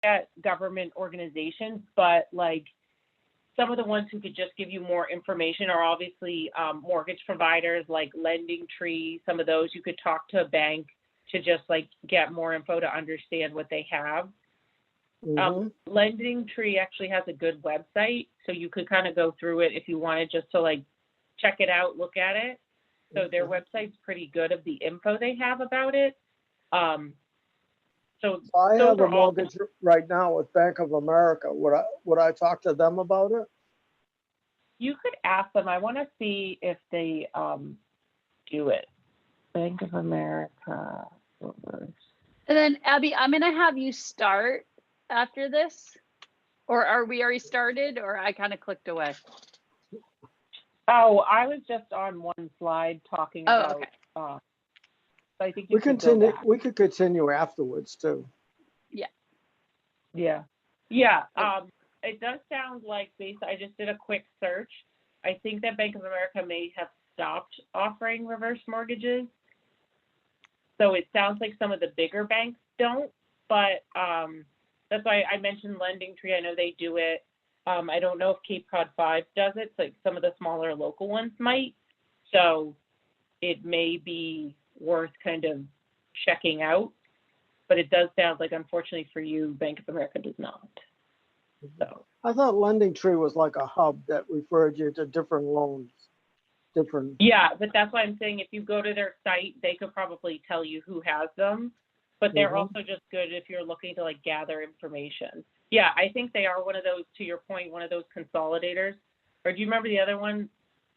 at government organizations, but like some of the ones who could just give you more information are obviously mortgage providers like Lending Tree. Some of those you could talk to a bank to just like get more info to understand what they have. Lending Tree actually has a good website, so you could kind of go through it if you wanted just to like check it out, look at it. So their website's pretty good of the info they have about it. So I those have a are all mortgage right now with Bank of America. Would I talk to them about it? you could ask them. I want to see if they do it. Bank of America. And then Abby, I'm gonna have you start after this, or are we already started, or I kind of clicked away? Oh, I was just on one slide talking about. Okay. I think you We could continue. go back. We could continue afterwards too. Yeah. It does sound like I just did a quick search. I think that Bank of America may have stopped offering reverse mortgages. So it sounds like some of the bigger banks don't, but that's why I mentioned Lending Tree. I know they do it. I don't know if Cape Cod 5 does it. Like some of the smaller local ones might. So it may be worth kind of checking out. But it does sound like, unfortunately for you, Bank of America does not. So I thought Lending Tree was like a hub that referred you to different loans, different. yeah, but that's why I'm saying if you go to their site, they could probably tell you who has them. But they're also just good if you're looking to like gather information. Yeah, I think they are one of those, to your point, one of those consolidators. Or do you remember the other one,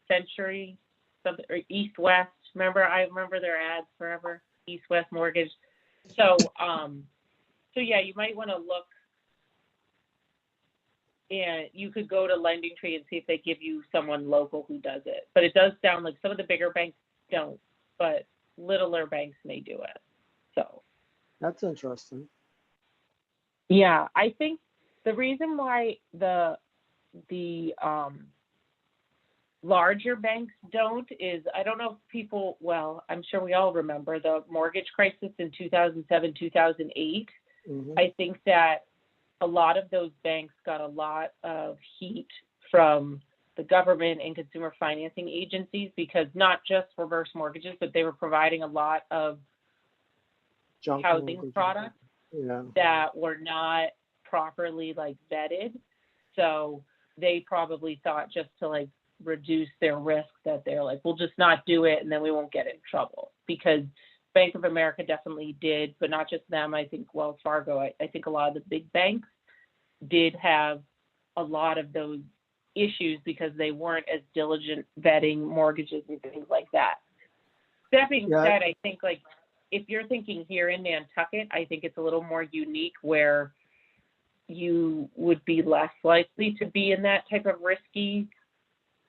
Century, something, or East West? I remember their ads forever. East West Mortgage. So yeah, you might want to look, and you could go to Lending Tree and see if they give you someone local who does it. But it does sound like some of the bigger banks don't, but littler banks may do it. So That's interesting. yeah, I think the reason why the larger banks don't is, I don't know if people, well, I'm sure we all remember the mortgage crisis in 2007, 2008. I think that a lot of those banks got a lot of heat from the government and consumer financing agencies because not just reverse mortgages, but they were providing a lot of Junk housing mortgages. products that were not properly like vetted. So they probably thought just to like reduce their risk that they're like, we'll just not do it and then we won't get in trouble. Because Bank of America definitely did, but not just them. I think Wells Fargo, I think a lot of the big banks did have a lot of those issues because they weren't as diligent vetting mortgages and things like that. That being said, I think like if you're thinking here in Nantucket, I think it's a little more unique where you would be less likely to be in that type of risky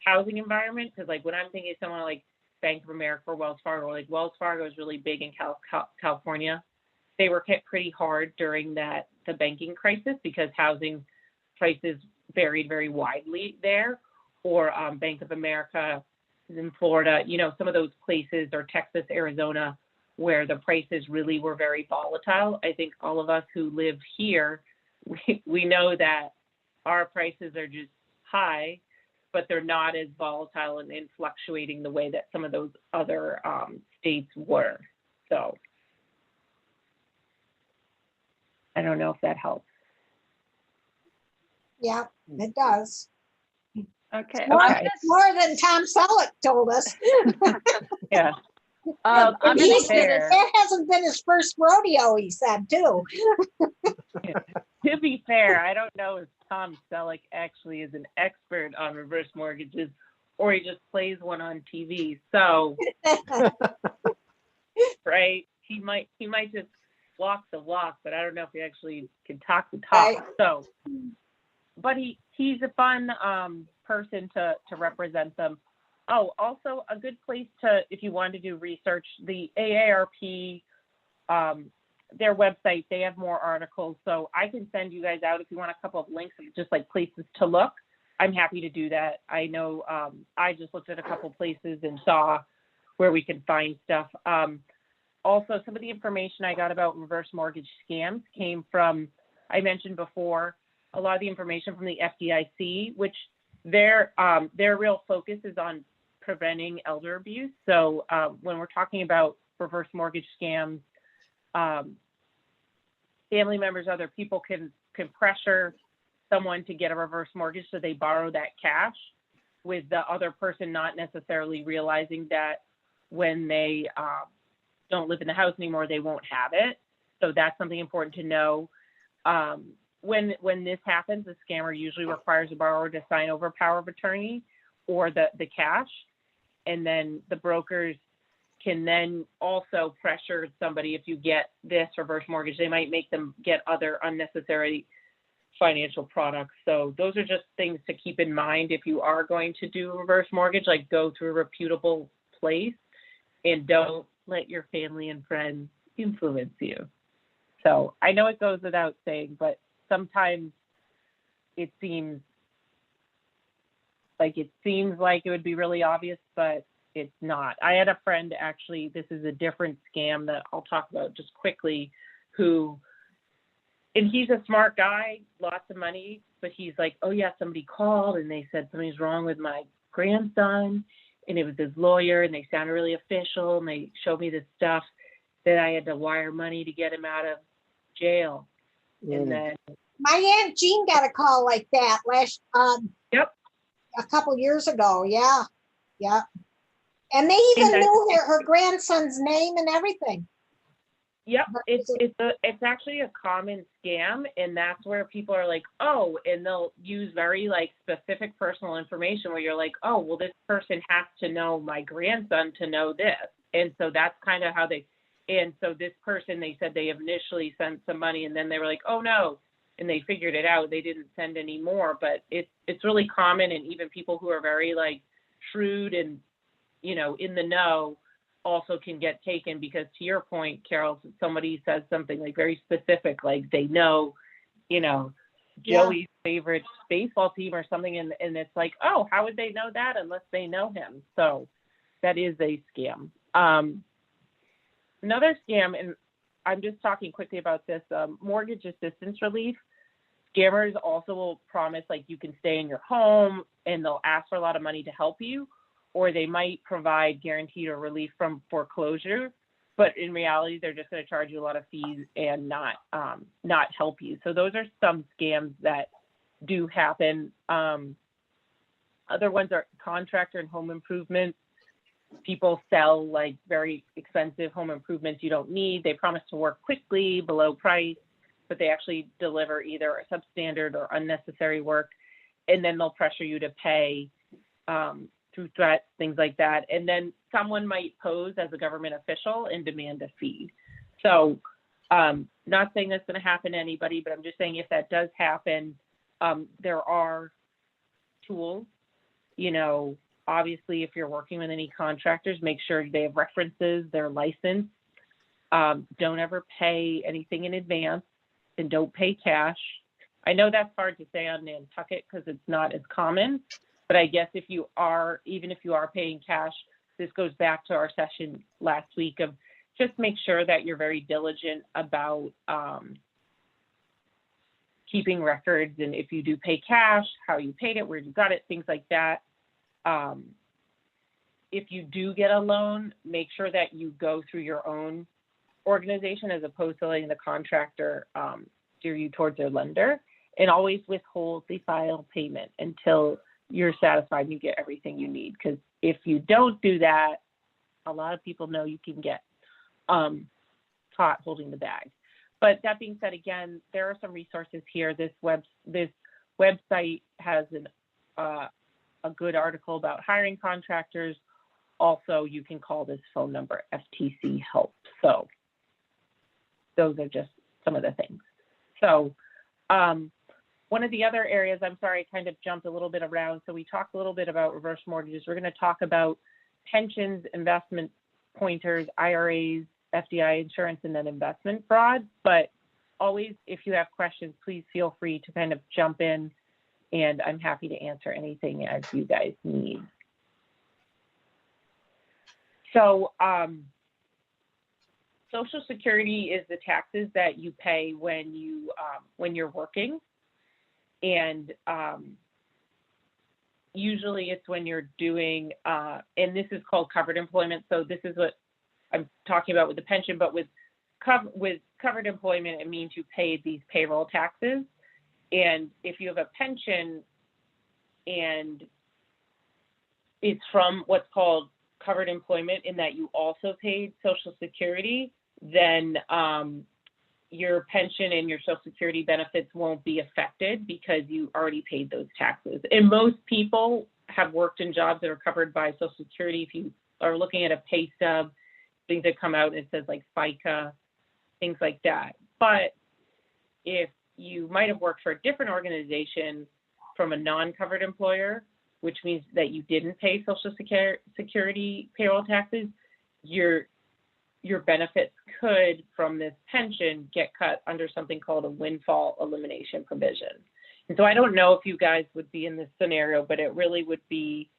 housing environment. Because like when I'm thinking of someone like Bank of America or Wells Fargo, like Wells Fargo is really big in California. They were hit pretty hard during the banking crisis because housing prices varied very widely there. Or Bank of America is in Florida, some of those places, or Texas, Arizona, where the prices really were very volatile. I think all of us who live here, we know that our prices are just high, but they're not as volatile and fluctuating the way that some of those other states were. So I don't know if that helps. Yeah, it does. Okay. More than Tom Selleck told us. Yeah. I'm gonna do this. That hasn't been his first rodeo, he said too. To be fair, I don't know if Tom Selleck actually is an expert on reverse mortgages or he just plays one on TV. So, right, he might just walk the walk, but I don't know if he actually can talk the talk. Right. So, but he's a fun person to represent them. Oh, also a good place to, if you want to do research, the AARP, their website, they have more articles. So I can send you guys out if you want a couple of links of just like places to look. I'm happy to do that. I know I just looked at a couple places and saw where we can find stuff. Also, some of the information I got about reverse mortgage scams came from, I mentioned before, a lot of the information from the FDIC, which their real focus is on preventing elder abuse. So when we're talking about reverse mortgage scams, family members, other people can pressure someone to get a reverse mortgage, so they borrow that cash, with the other person not necessarily realizing that when they don't live in the house anymore, they won't have it. So that's something important to know. When this happens, the scammer usually requires a borrower to sign over power of attorney or the cash, and then the brokers can then also pressure somebody. If you get this reverse mortgage, they might make them get other unnecessary financial products. So those are just things to keep in mind if you are going to do a reverse mortgage. Like, go to a reputable place and don't let your family and friends influence you. So I know it goes without saying, but sometimes it seems like it would be really obvious, but it's not. I had a friend, actually, this is a different scam that I'll talk about just quickly, and he's a smart guy, lots of money, but he's like, oh yeah, somebody called and they said something's wrong with my grandson, and it was his lawyer, and they sounded really official, and they showed me this stuff that I had to wire money to get him out of jail. And then My Aunt Jean got a call like that a couple years ago. Yeah. And they even knew her grandson's name and everything. Yep, it's actually a common scam, and that's where people are like, oh, and they'll use very like specific personal information where you're like, oh, well, this person has to know my grandson to know this. And so that's kind of how and so this person, they said they initially sent some money, and then they were like, oh no, and they figured it out. They didn't send any more, but it's really common, and even people who are very like shrewd and, you know, in the know also can get taken, because to your point, Carol, somebody says something like very specific, like they know, you know, Joey's favorite baseball team or something, and it's like, oh, how would they know that unless they know him? So that is a scam. Another scam, and I'm just talking quickly about this, mortgage assistance relief. Scammers also will promise like you can stay in your home, and they'll ask for a lot of money to help you, or they might provide guaranteed or relief from foreclosure, but in reality, they're just going to charge you a lot of fees and not help you. So those are some scams that do happen. Other ones are contractor and home improvement. People sell like very expensive home improvements you don't need. They promise to work quickly, below price, but they actually deliver either a substandard or unnecessary work, and then they'll pressure you to pay through threats, things like that. And then someone might pose as a government official and demand a fee. So not saying that's going to happen to anybody, but I'm just saying if that does happen, there are tools. You know, obviously, if you're working with any contractors, make sure they have references, they're licensed. Don't ever pay anything in advance, and don't pay cash. I know that's hard to say on Nantucket because it's not as common, but I guess even if you are paying cash, this goes back to our session last week of just make sure that you're very diligent about keeping records, and if you do pay cash, how you paid it, where you got it, things like that. If you do get a loan, make sure that you go through your own organization as opposed to letting the contractor steer you towards their lender, and always withhold the final payment until you're satisfied and you get everything you need. Because if you don't do that, a lot of people know you can get caught holding the bag. But that being said, again, there are some resources here. This website has a good article about hiring contractors. Also, you can call this phone number, FTC Help. So those are just some of the things. So one of the other areas, I'm sorry, I kind of jumped a little bit around. So we talked a little bit about reverse mortgages. We're going to talk about pensions, investment pointers, IRAs, FDI insurance, and then investment fraud. But always, if you have questions, please feel free to kind of jump in, and I'm happy to answer anything as you guys need. So Social Security is the taxes that you pay when you're working, and usually it's when you're doing, and this is called covered employment. So this is what I'm talking about with the pension, but with covered employment, it means you paid these payroll taxes. And if you have a pension and it's from what's called covered employment in that you also paid Social Security, then your pension and your Social Security benefits won't be affected because you already paid those taxes. And most people have worked in jobs that are covered by Social Security. If you are looking at a pay stub, things that come out and it says like FICA, things like that. But if you might have worked for a different organization from a non-covered employer, which means that you didn't pay Social Security payroll taxes, your benefits could, from this pension, get cut under something called a windfall elimination provision. And so I don't know if you guys would be in this scenario, but it really would be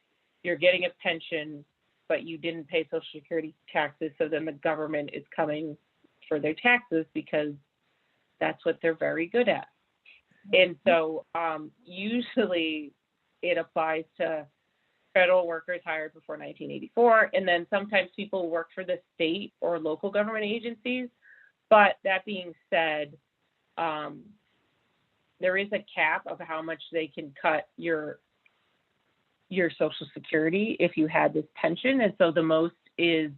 you're getting a pension, but you didn't pay Social Security taxes, so then the government is coming for their taxes because that's what they're very good at. And so usually it applies to federal workers hired before 1984, and then sometimes people work for the state or local government agencies. But that being said, there is a cap of how much they can cut your Social Security if you had this pension, and so the most is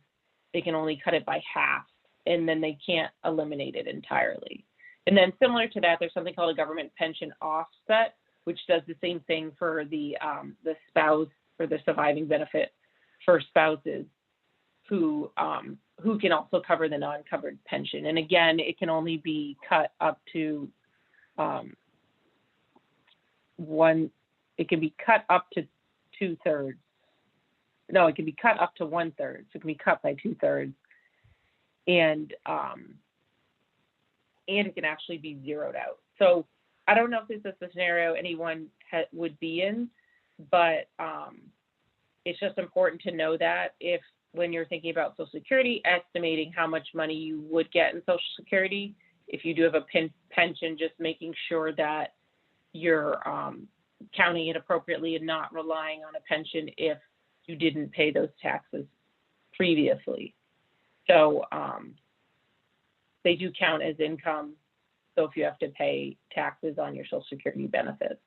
they can only cut it by half, and then they can't eliminate it entirely. And then similar to that, there's something called a government pension offset, which does the same thing for the spouse, for the surviving benefit for spouses who can also cover the non-covered pension. And again, it can only be cut up to it can be cut up to 2/3. No, it can be cut up to 1/3. So it can be cut by 2/3. And it can actually be zeroed out. So I don't know if this is the scenario anyone would be in, but it's just important to know that if, when you're thinking about Social Security, estimating how much money you would get in Social Security, if you do have a pension, just making sure that you're counting it appropriately and not relying on a pension if you didn't pay those taxes previously. So they do count as income. So if you have to pay taxes on your Social Security benefits,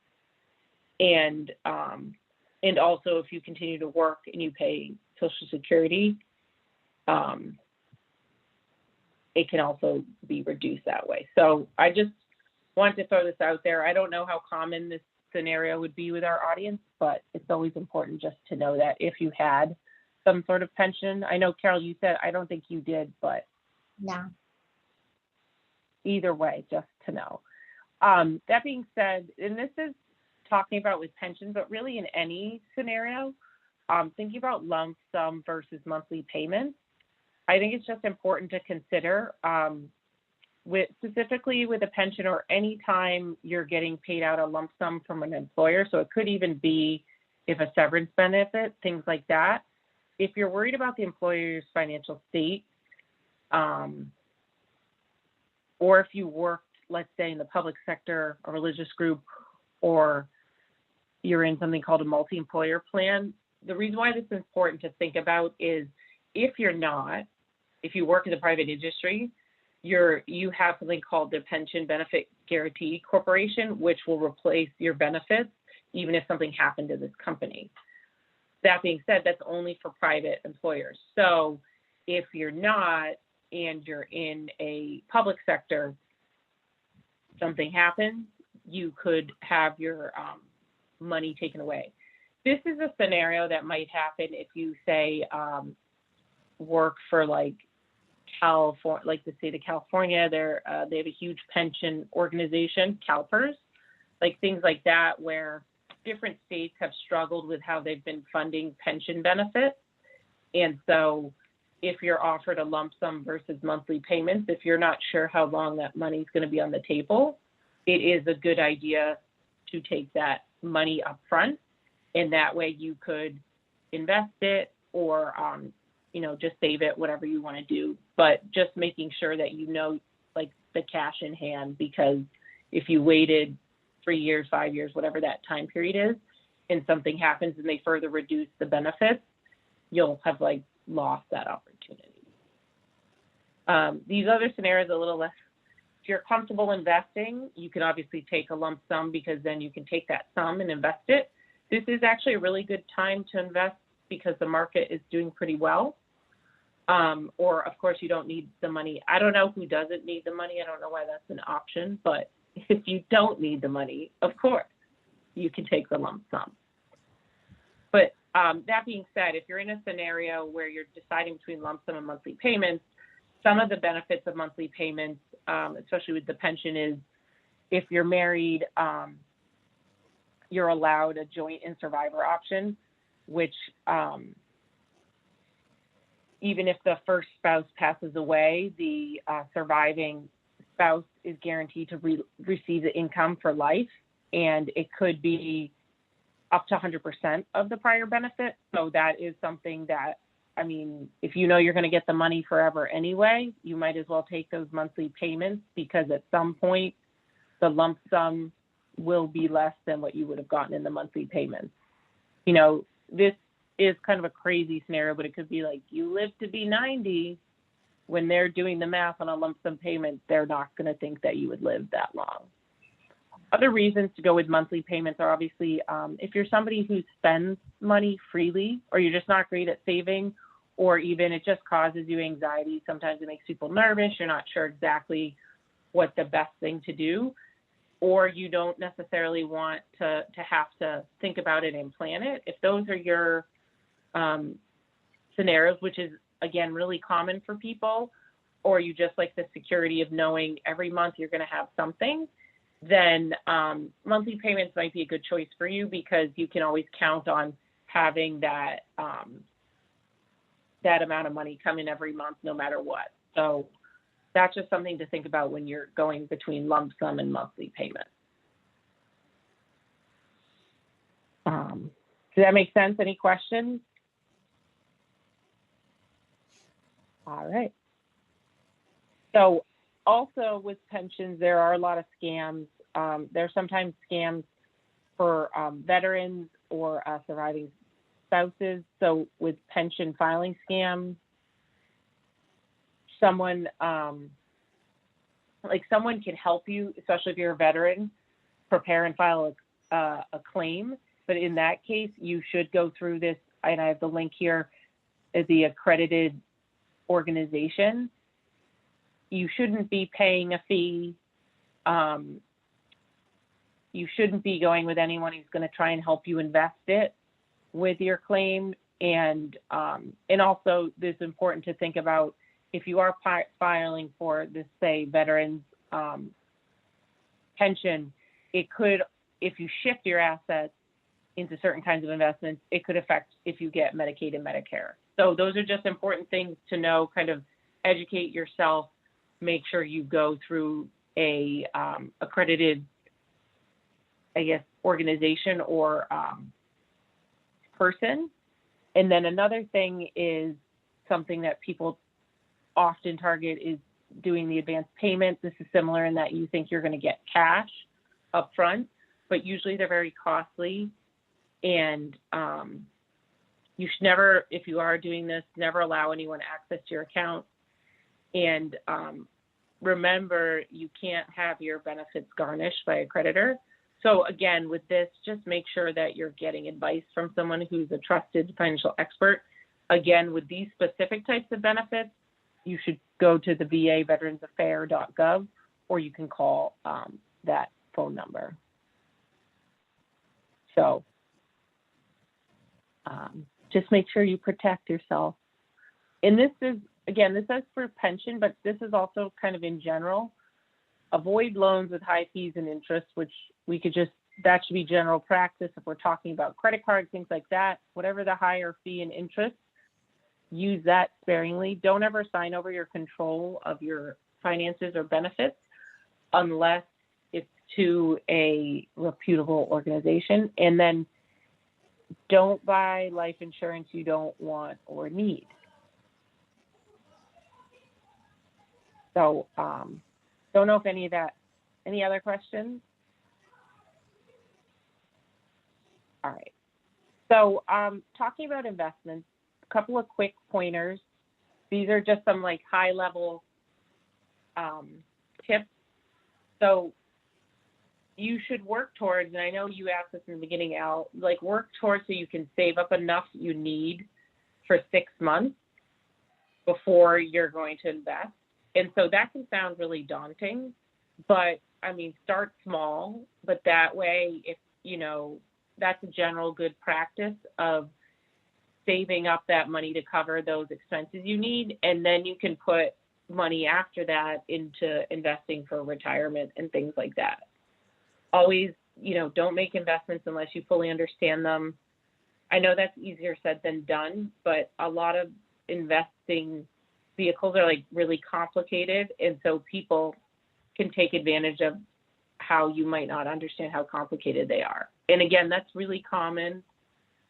and also if you continue to work and you pay Social Security, it can also be reduced that way. So I just want to throw this out there. I don't know how common this scenario would be with our audience, but it's always important just to know that if you had some sort of pension. I know, Carol, you said, I don't think you did, but No. either way, just to know. That being said, and this is talking about with pension, but really in any scenario, thinking about lump sum versus monthly payments, I think it's just important to consider, specifically with a pension or any time you're getting paid out a lump sum from an employer. So it could even be if a severance benefit, things like that. If you're worried about the employer's financial state, or if you worked, let's say, in the public sector, a religious group, or you're in something called a multi-employer plan, the reason why this is important to think about is if you work in the private industry, you have something called the Pension Benefit Guaranty Corporation, which will replace your benefits even if something happened to this company. That being said, that's only for private employers. So if you're not, and you're in a public sector, something happens, you could have your money taken away. This is a scenario that might happen if you say work for like California, like the state of California. They have a huge pension organization, CalPERS, like things like that, where different states have struggled with how they've been funding pension benefits. And so if you're offered a lump sum versus monthly payments, if you're not sure how long that money is going to be on the table, it is a good idea to take that money up front. And that way you could invest it or just save it, whatever you want to do, but just making sure that like the cash in hand, because if you waited 3 years, 5 years, whatever that time period is, and something happens and they further reduce the benefits, you'll have like lost that opportunity. These other scenarios are a little less. If you're comfortable investing, you can obviously take a lump sum, because then you can take that sum and invest it. This is actually a really good time to invest because the market is doing pretty well. Or of course you don't need the money. I don't know who doesn't need the money. I don't know why that's an option, but if you don't need the money, of course you can take the lump sum. But that being said, if you're in a scenario where you're deciding between lump sum and monthly payments, some of the benefits of monthly payments, especially with the pension, is if you're married, you're allowed a joint and survivor option, which even if the first spouse passes away, the surviving spouse is guaranteed to receive the income for life, and it could be up to 100% of the prior benefit. So that is something that, if you know you're going to get the money forever anyway, you might as well take those monthly payments, because at some point the lump sum will be less than what you would have gotten in the monthly payments. This is kind of a crazy scenario, but it could be like you live to be 90. When they're doing the math on a lump sum payment, they're not going to think that you would live that long. Other reasons to go with monthly payments are obviously if you're somebody who spends money freely, or you're just not great at saving, or even it just causes you anxiety. Sometimes it makes people nervous. You're not sure exactly what the best thing to do, or you don't necessarily want to have to think about it and plan it. If those are your scenarios, which is, again, really common for people, or you just like the security of knowing every month you're going to have something, then monthly payments might be a good choice for you, because you can always count on having that that amount of money come in every month, no matter what. So that's just something to think about when you're going between lump sum and monthly payments. Does that make sense? Any questions? All right. So also with pensions, there are a lot of scams. There are sometimes scams for veterans or surviving spouses. So with pension filing scams, someone can help you, especially if you're a veteran, prepare and file a claim. But in that case, you should go through this, and I have the link here, is the accredited organization. You shouldn't be paying a fee. You shouldn't be going with anyone who's going to try and help you invest it with your claim. And also, it's important to think about, if you are filing for this, say, veterans pension, it could, if you shift your assets into certain kinds of investments, it could affect if you get Medicaid and Medicare. So those are just important things to know, kind of educate yourself, make sure you go through a accredited, I guess, organization or person. And then another thing is something that people often target is doing the advance payment. This is similar in that you think you're going to get cash up front, but usually they're very costly. And you should never, if you are doing this, never allow anyone access to your account. And remember, you can't have your benefits garnished by a creditor. So again, with this, just make sure that you're getting advice from someone who's a trusted financial expert. Again, with these specific types of benefits, you should go to the VA veteransaffairs.gov, or you can call that phone number. So just make sure you protect yourself. And this is, again, this is for pension, but this is also kind of in general. Avoid loans with high fees and interest, which that should be general practice if we're talking about credit cards, things like that. Whatever the higher fee and interest, use that sparingly. Don't ever sign over your control of your finances or benefits unless it's to a reputable organization. And then don't buy life insurance you don't want or need. So don't know if any other questions? All right. So talking about investments, a couple of quick pointers. These are just some like high level tips. So you should work towards, and I know you asked this in the beginning, Al, like work towards so you can save up enough you need for 6 months before you're going to invest. And so that can sound really daunting, but I mean, start small, but that way, if, you know, that's a general good practice of saving up that money to cover those expenses you need. And then you can put money after that into investing for retirement and things like that. Always, you know, don't make investments unless you fully understand them. I know that's easier said than done, but a lot of investing vehicles are like really complicated. And so people can take advantage of how you might not understand how complicated they are. And again, that's really common.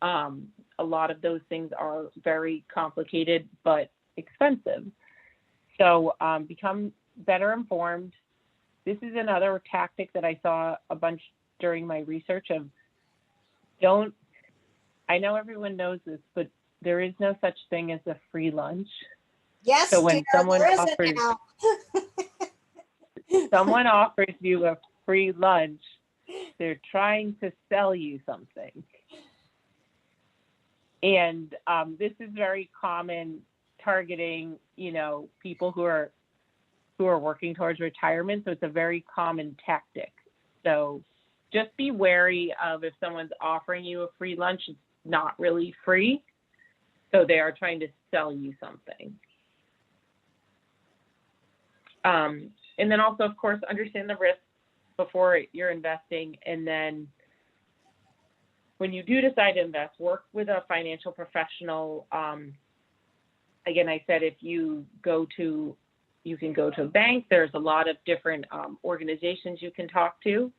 A lot of those things are very complicated, but expensive. So become better informed. This is another tactic that I saw a bunch during my research of I know everyone knows this, but there is no such thing as a free lunch. Yes, So when dear, someone there isn't someone offers you a free lunch, they're trying to sell you something. And this is very common, targeting, you know, people who are working towards retirement. So it's a very common tactic. So just be wary of if someone's offering you a free lunch, it's not really free. So they are trying to sell you something. And then also, of course, understand the risks before you're investing. And then when you do decide to invest, work with a financial professional. Again, I said, if you can go to a bank. There's a lot of different organizations you can talk to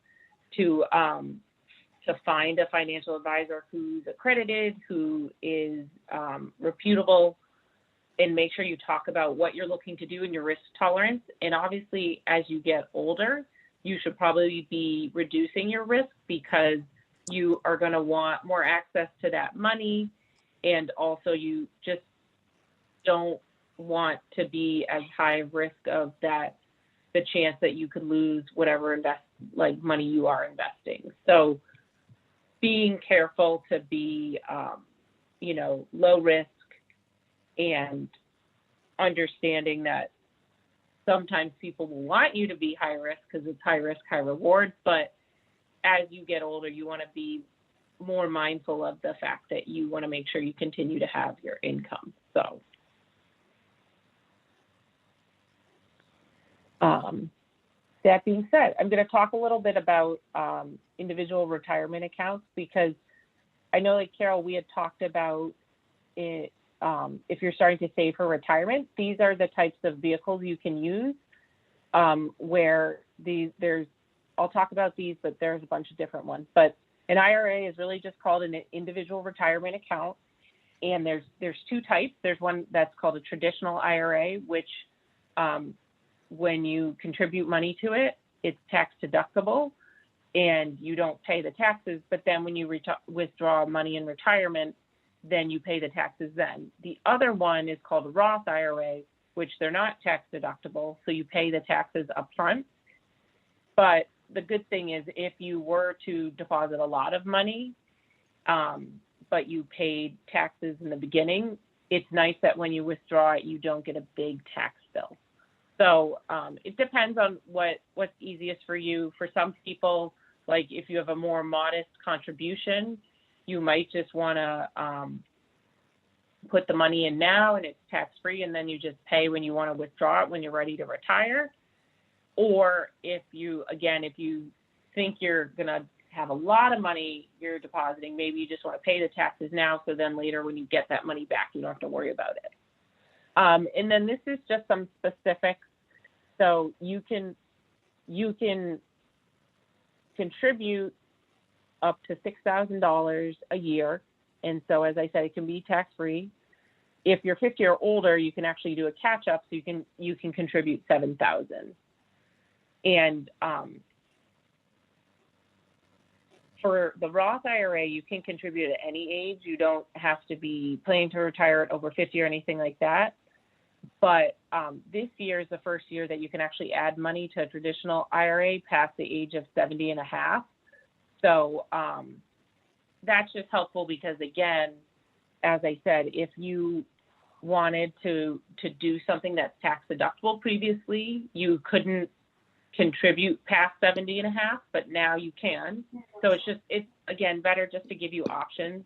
find a financial advisor who's accredited, who is reputable, and make sure you talk about what you're looking to do and your risk tolerance. And obviously, as you get older, you should probably be reducing your risk because you are going to want more access to that money. And also you just don't want to be as high risk of the chance that you could lose whatever money you are investing. So being careful to be, low risk, and understanding that sometimes people will want you to be high risk because it's high risk, high reward. But as you get older, you want to be more mindful of the fact that you want to make sure you continue to have your income. So that being said, I'm going to talk a little bit about individual retirement accounts, because I know, like Carol, we had talked about it. If you're starting to save for retirement, these are the types of vehicles you can use. I'll talk about these, but there's a bunch of different ones. But an IRA is really just called an individual retirement account, and there's two types. There's one that's called a traditional IRA, which when you contribute money to it, it's tax deductible and you don't pay the taxes. But then when you withdraw money in retirement, then you pay the taxes then. The other one is called a Roth IRA, which they're not tax deductible, so you pay the taxes up front. But the good thing is, if you were to deposit a lot of money, but you paid taxes in the beginning, it's nice that when you withdraw it, you don't get a big tax bill. So it depends on what's easiest for you. For some people, like if you have a more modest contribution, you might just want to put the money in now and it's tax-free, and then you just pay when you want to withdraw it when you're ready to retire. Or if you think you're going to have a lot of money you're depositing, maybe you just want to pay the taxes now, so then later when you get that money back, you don't have to worry about it. And then this is just some specifics. So you can contribute up to $6,000 a year. And so, as I said, it can be tax-free. if you're 50 or older, you can actually do a catch up, so you can contribute 7,000. And for the Roth IRA, you can contribute at any age. You don't have to be planning to retire at over 50 or anything like that. But this year is the first year that you can actually add money to a traditional IRA past the age of 70 and a half. So that's just helpful because, again, as I said, if you wanted to do something that's tax deductible previously, you couldn't contribute past 70 and a half, but now you can. So it's again, better just to give you options.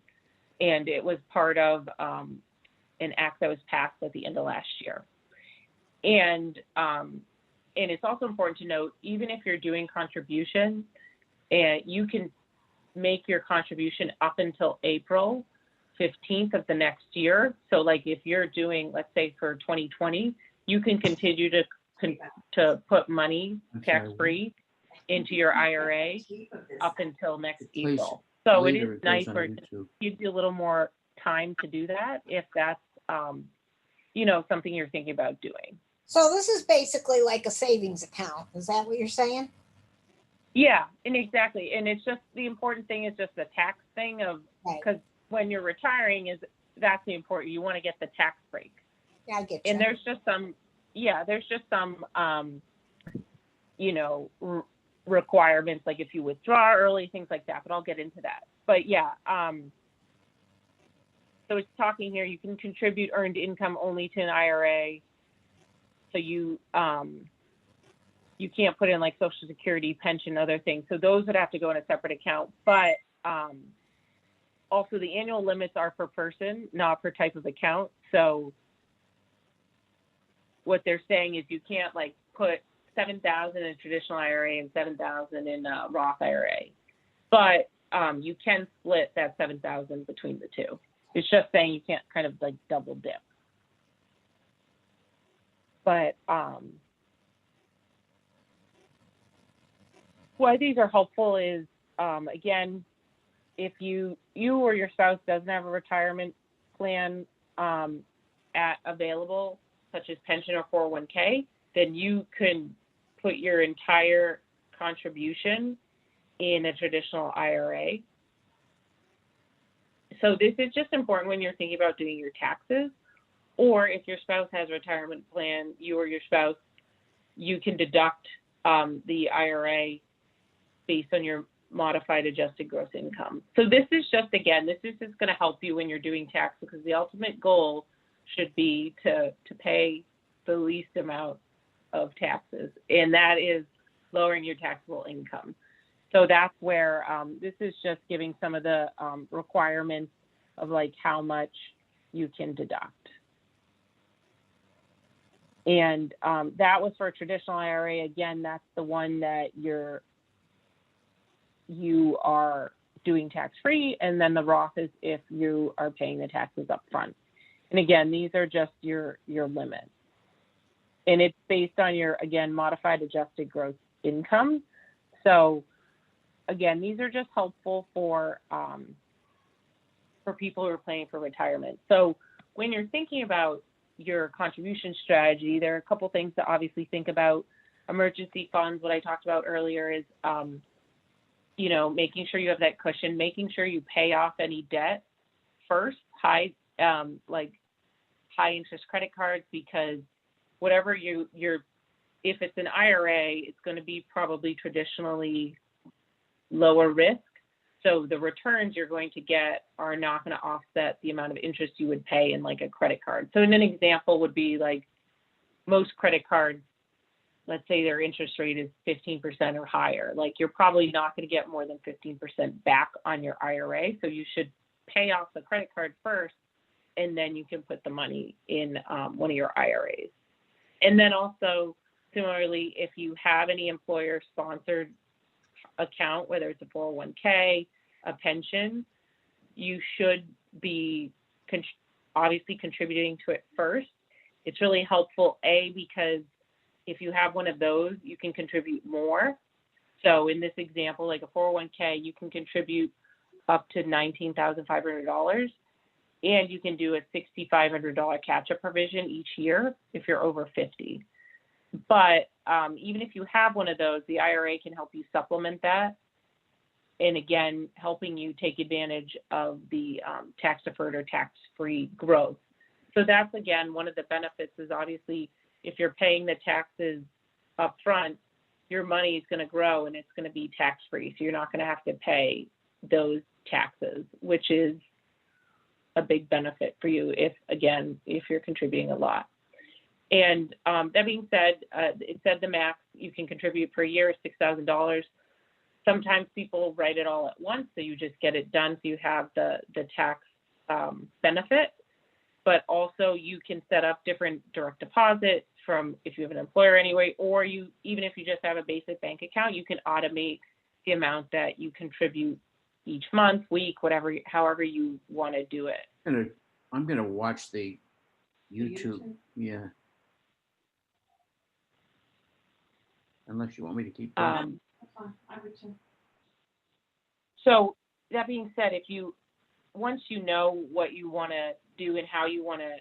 And it was part of an act that was passed at the end of last year. And it's also important to note, even if you're doing contribution, and you can make your contribution up until April 15th of the next year. So like if you're doing, let's say for 2020, you can continue to put money tax-free into your IRA up until next April. So it is nice where it gives you a little more time to do that if that's, something you're thinking about doing. So this is basically like a savings account. Is that what you're saying? Yeah, and exactly. And it's just, the important thing is just the tax thing of, because when you're retiring that's the important, you want to get the tax break. Yeah, I get you. And there's just some, requirements, like if you withdraw early, things like that, but I'll get into that. But yeah, so it's talking here, you can contribute earned income only to an IRA. So you can't put in like Social Security, pension, other things. So those would have to go in a separate account. But also the annual limits are per person, not per type of account. So what they're saying is you can't like put 7,000 in a traditional IRA and 7,000 in a Roth IRA, but you can split that 7,000 between the two. It's just saying you can't kind of like double dip. But why these are helpful is, again, if you or your spouse doesn't have a retirement plan available, such as pension or 401k, then you can put your entire contribution in a traditional IRA. So this is just important when you're thinking about doing your taxes, or if your spouse has a retirement plan, you or your spouse, you can deduct the IRA based on your modified adjusted gross income. So this is just, again, this is just going to help you when you're doing tax, because the ultimate goal should be to pay the least amount of taxes, and that is lowering your taxable income. So that's where this is just giving some of the requirements of like how much you can deduct. And that was for a traditional IRA. Again, that's the one that you are doing tax-free, and then the Roth is if you are paying the taxes up front. And again, these are just your limits. And it's based on your, again, modified adjusted gross income. So again, these are just helpful for people who are planning for retirement. So when you're thinking about your contribution strategy, there are a couple things to obviously think about. Emergency funds, what I talked about earlier, is making sure you have that cushion, making sure you pay off any debt first, high interest credit cards, because whatever if it's an IRA, it's going to be probably traditionally lower risk. So the returns you're going to get are not going to offset the amount of interest you would pay in like a credit card. So an example would be like most credit cards, let's say their interest rate is 15% or higher. Like you're probably not going to get more than 15% back on your IRA. So you should pay off the credit card first, and then you can put the money in one of your IRAs. And then also, similarly, if you have any employer-sponsored account, whether it's a 401k, a pension, you should be obviously contributing to it first. It's really helpful, because if you have one of those, you can contribute more. So in this example, like a 401k, you can contribute up to $19,500. And you can do a $6,500 catch-up provision each year if you're over 50. But even if you have one of those, the IRA can help you supplement that. And again, helping you take advantage of the tax-deferred or tax-free growth. So that's, again, one of the benefits is obviously if you're paying the taxes up front, your money is going to grow and it's going to be tax-free. So you're not going to have to pay those taxes, which is a big benefit for you if you're contributing a lot. And that being said, it said the max you can contribute per year is $6,000. Sometimes people write it all at once, so you just get it done so you have the tax benefit. But also you can set up different direct deposits from if you have an employer anyway, or even if you just have a basic bank account, you can automate the amount that you contribute each month, week, however you want to do it. I'm gonna watch the YouTube. Yeah. Unless you want me to keep going. So that being said, once you know what you want to do and how you want to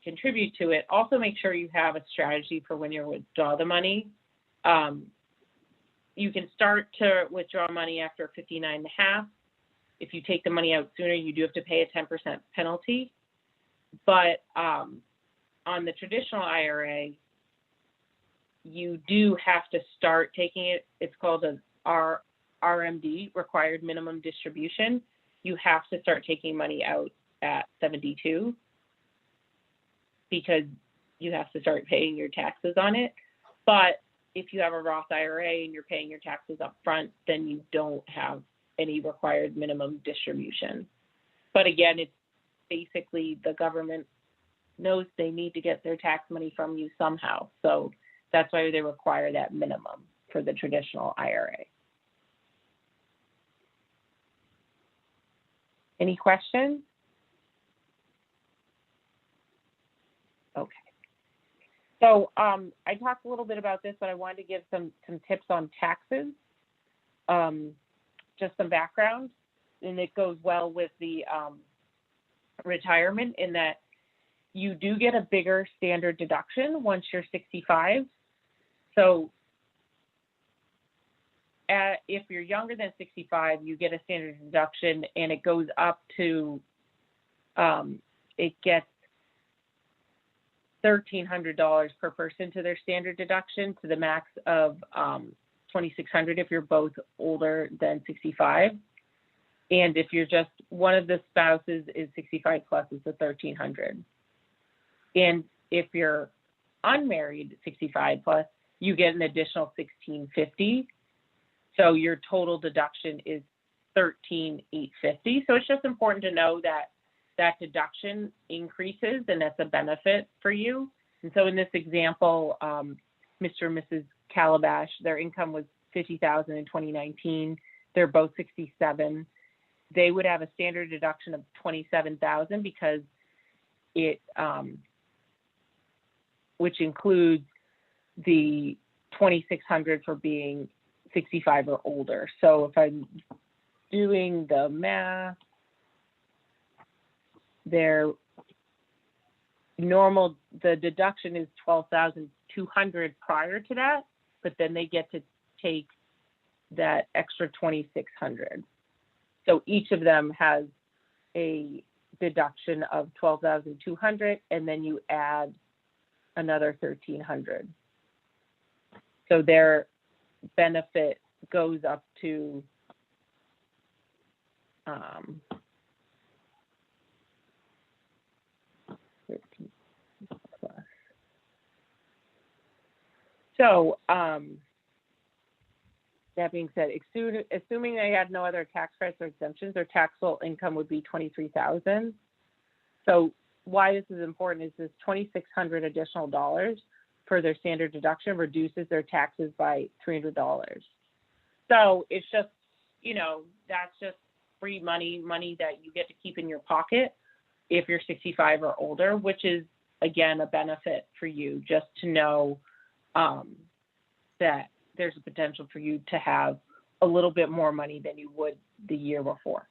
contribute to it, also make sure you have a strategy for when you withdraw the money. You can start to withdraw money after 59 and a half. If you take the money out sooner, you do have to pay a 10% penalty. But on the traditional IRA, you do have to start taking it. It's called an RMD, required minimum distribution. You have to start taking money out at 72 because you have to start paying your taxes on it. But if you have a Roth IRA and you're paying your taxes up front, then you don't have any required minimum distribution. But again, it's basically the government knows they need to get their tax money from you somehow. So that's why they require that minimum for the traditional IRA. Any questions? Okay. So I talked a little bit about this, but I wanted to give some tips on taxes, just some background, and it goes well with the retirement in that you do get a bigger standard deduction once you're 65. So if you're younger than 65, you get a standard deduction and it goes up to, it gets $1,300 per person to their standard deduction to the max of $2,600 if you're both older than 65. And if you're just one of the spouses is 65 plus, it's $1,300. And if you're unmarried 65 plus, you get an additional $1,650. So your total deduction is $13,850. So it's just important to know that that deduction increases and that's a benefit for you. And so in this example, Mr. and Mrs. Calabash, their income was $50,000 in 2019. They're both 67. They would have a standard deduction of $27,000 because it, which includes the $2,600 for being 65 or older. So if I'm doing the math, the deduction is $12,200 prior to that, but then they get to take that extra $2,600. So each of them has a deduction of $12,200, and then you add another $1,300. So their benefit goes up to plus. So that being said, assuming they had no other tax credits or exemptions, their taxable income would be $23,000. So why this is important is this $2,600 additional dollars for their standard deduction reduces their taxes by $300. So it's just, that's just free money that you get to keep in your pocket if you're 65 or older, which is, again, a benefit for you just to know that there's a potential for you to have a little bit more money than you would the year before.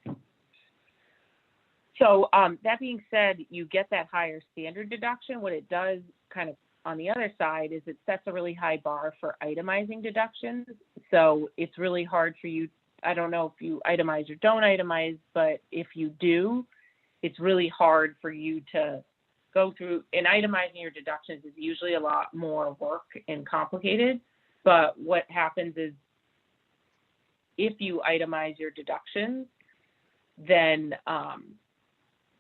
So that being said, you get that higher standard deduction. What it does kind of on the other side is it sets a really high bar for itemizing deductions. So it's really hard for you. I don't know if you itemize or don't itemize, but if you do, it's really hard for you to go through, and itemizing your deductions is usually a lot more work and complicated. But what happens is if you itemize your deductions, then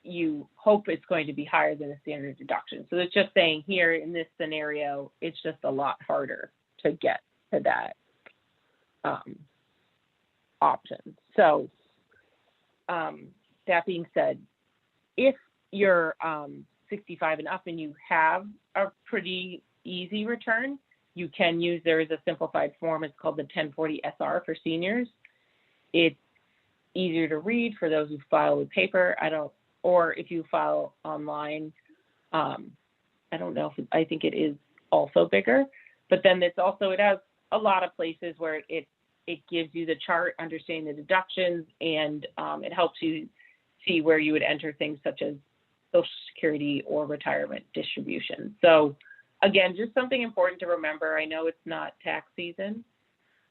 you hope it's going to be higher than a standard deduction. So it's just saying here in this scenario, it's just a lot harder to get to that option. So that being said, if you're 65 and up and you have a pretty easy return, you can use, there is a simplified form, it's called the 1040 SR for seniors. It's easier to read for those who file with paper. Or if you file online, I don't know if I think it is also bigger, but then it's also, it has a lot of places where it gives you the chart, understanding the deductions, and it helps you see where you would enter things such as Social Security or retirement distribution. So again, just something important to remember. I know it's not tax season,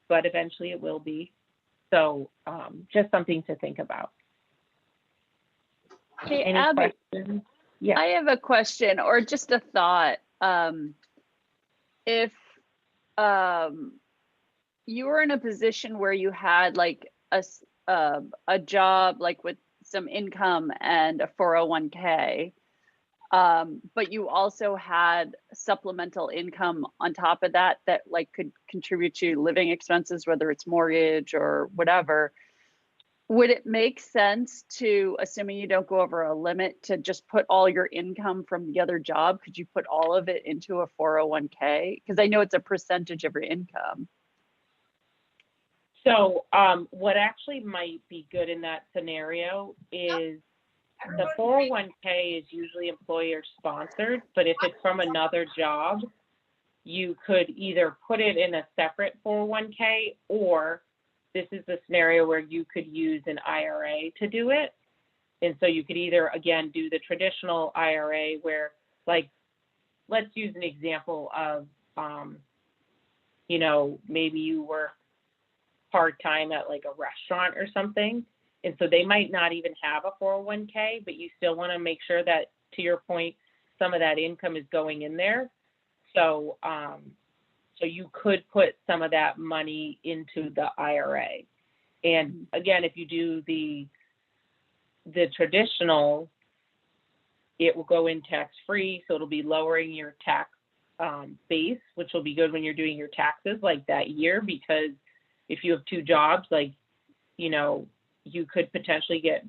but eventually it will be. So just something to think about. Hey, Any Abby, questions? Yeah. I have a question or just a thought. If you were in a position where you had like a job like with some income and a 401k, but you also had supplemental income on top of that like could contribute to living expenses, whether it's mortgage or whatever, would it make sense to, assuming you don't go over a limit, to just put all your income from the other job? Could you put all of it into a 401k? Because I know it's a percentage of your income. So what actually might be good in that scenario is the 401k is usually employer sponsored, but if it's from another job, you could either put it in a separate 401k, or this is the scenario where you could use an IRA to do it. And so you could either, again, do the traditional IRA where, like, let's use an example of, maybe you work part-time at like a restaurant or something. And so they might not even have a 401k, but you still want to make sure that, to your point, some of that income is going in there. So, so you could put some of that money into the IRA. And again, if you do the traditional, it will go in tax-free. So it'll be lowering your tax base, which will be good when you're doing your taxes like that year, because if you have two jobs, like, you could potentially get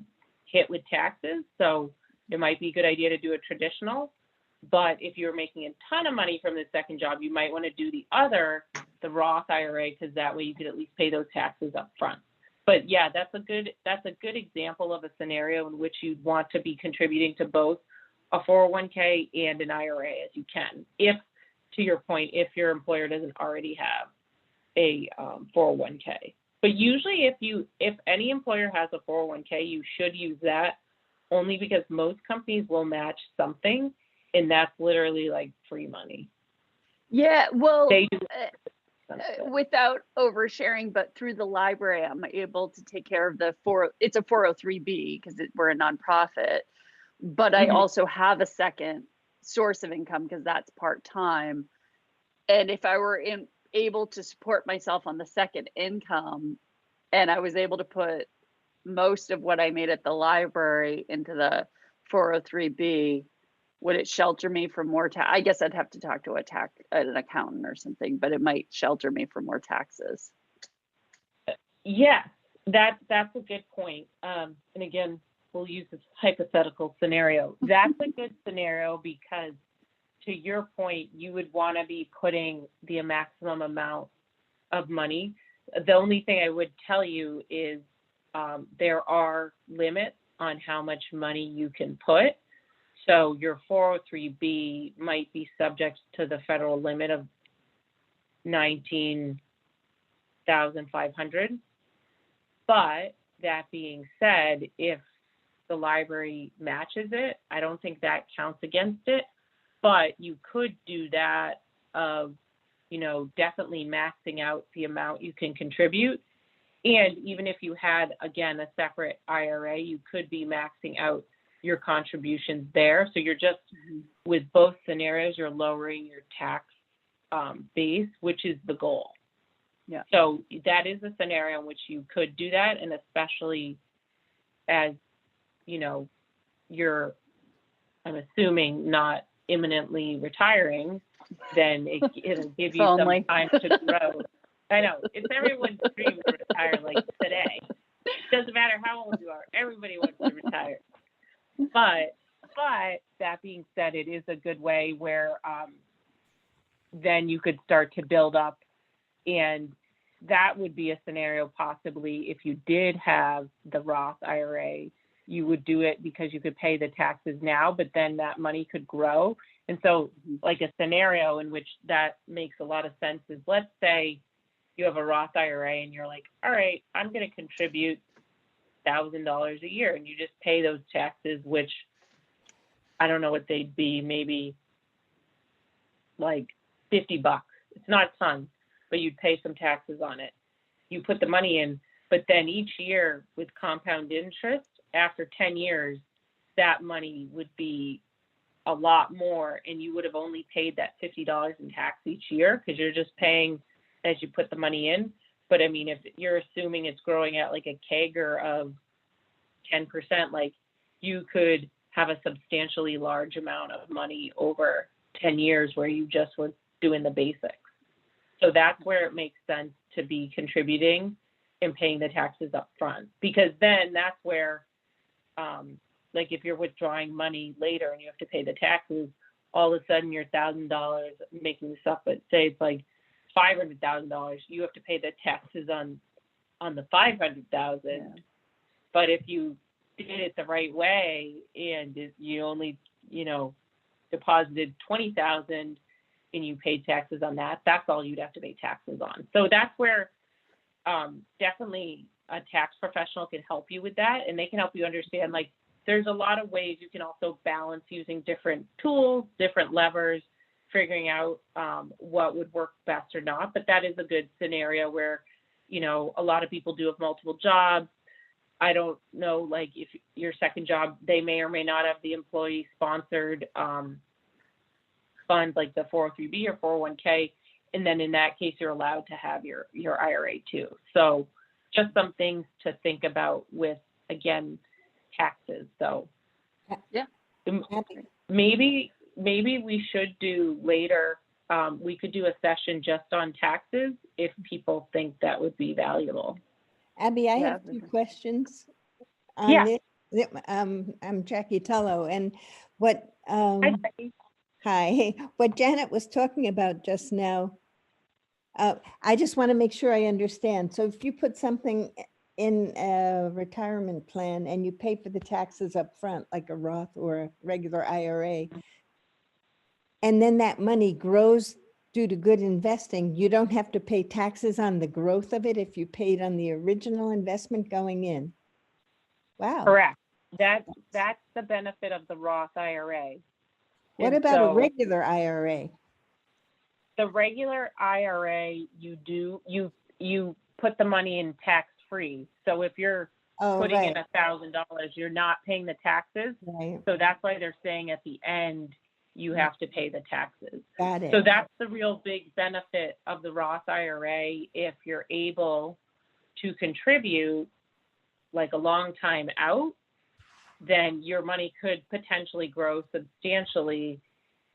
hit with taxes. So it might be a good idea to do a traditional. But if you're making a ton of money from the second job, you might want to do the Roth IRA, because that way you could at least pay those taxes up front. But yeah, that's a good example of a scenario in which you'd want to be contributing to both a 401k and an IRA as you can. If, to your point, if your employer doesn't already have a 401k. But usually if any employer has a 401k, you should use that, only because most companies will match something, and that's literally like free money. Yeah, well, They do without oversharing, but through the library, I'm able to take care of it's a 403B because we're a nonprofit, but I also have a second source of income because that's part-time. And if I were able to support myself on the second income, and I was able to put most of what I made at the library into the 403B, would it shelter me from more tax? I guess I'd have to talk to an accountant or something, but it might shelter me from more taxes. Yes, that's a good point. And again, we'll use this hypothetical scenario. That's a good scenario because, to your point, you would want to be putting the maximum amount of money. The only thing I would tell you is there are limits on how much money you can put. So your 403B might be subject to the federal limit of $19,500. But that being said, if the library matches it. I don't think that counts against it, but you could do that of, you know, definitely maxing out the amount you can contribute. And even if you had, again, a separate IRA, you could be maxing out your contributions there. So you're just, with both scenarios, you're lowering your tax base, which is the goal. Yeah. So that is a scenario in which you could do that. And especially as, you know, you're, I'm assuming, not imminently retiring, then it'll give you some only. time to grow. I know, it's everyone's dream to retire like today. Doesn't matter how old you are, everybody wants to retire. But that being said, it is a good way where then you could start to build up, and that would be a scenario possibly if you did have the Roth IRA, you would do it because you could pay the taxes now, but then that money could grow. And so like a scenario in which that makes a lot of sense is, let's say you have a Roth IRA and you're like, all right, I'm going to contribute $1,000 a year, and you just pay those taxes, which I don't know what they'd be, maybe like $50. It's not a ton, but you'd pay some taxes on it. You put the money in, but then each year with compound interest, after 10 years, that money would be a lot more, and you would have only paid that $50 in tax each year because you're just paying as you put the money in. But I mean, if you're assuming it's growing at like a CAGR of 10%, like you could have a substantially large amount of money over 10 years where you just were doing the basics. So that's where it makes sense to be contributing and paying the taxes up front, because then that's where, like if you're withdrawing money later and you have to pay the taxes, all of a sudden your $1,000, making this up, but say it's like $500,000, you have to pay the taxes on the $500,000. Yeah. But if you did it the right way and you only, you know, deposited $20,000 and you paid taxes on that, that's all you'd have to pay taxes on. So that's where definitely a tax professional can help you with that, and they can help you understand, like, there's a lot of ways you can also balance using different tools, different levers, figuring out what would work best or not. But that is a good scenario where, you know, a lot of people do have multiple jobs. I don't know, like if your second job, they may or may not have the employee sponsored fund like the 403B or 401k. And then in that case, you're allowed to have your IRA too. So just some things to think about with, again, taxes. So Yeah. Maybe we should do later, we could do a session just on taxes if people think that would be valuable. Abby, I Yeah, have two questions Yeah. on this. I'm Jackie Tullo, and what hi, what Janet was talking about just now, I just want to make sure I understand. So if you put something in a retirement plan and you pay for the taxes up front, like a Roth or a regular IRA, and then that money grows due to good investing, you don't have to pay taxes on the growth of it if you paid on the original investment going in. Wow. Correct. That's the benefit of the Roth IRA. What And about a so regular IRA? the regular IRA, you put the money in tax free. So if you're Oh, putting right, in $1,000, you're not paying the taxes. right. So that's why they're saying at the end you have to pay the taxes. Got it. So that's the real big benefit of the Roth IRA. If you're able to contribute like a long time out, then your money could potentially grow substantially,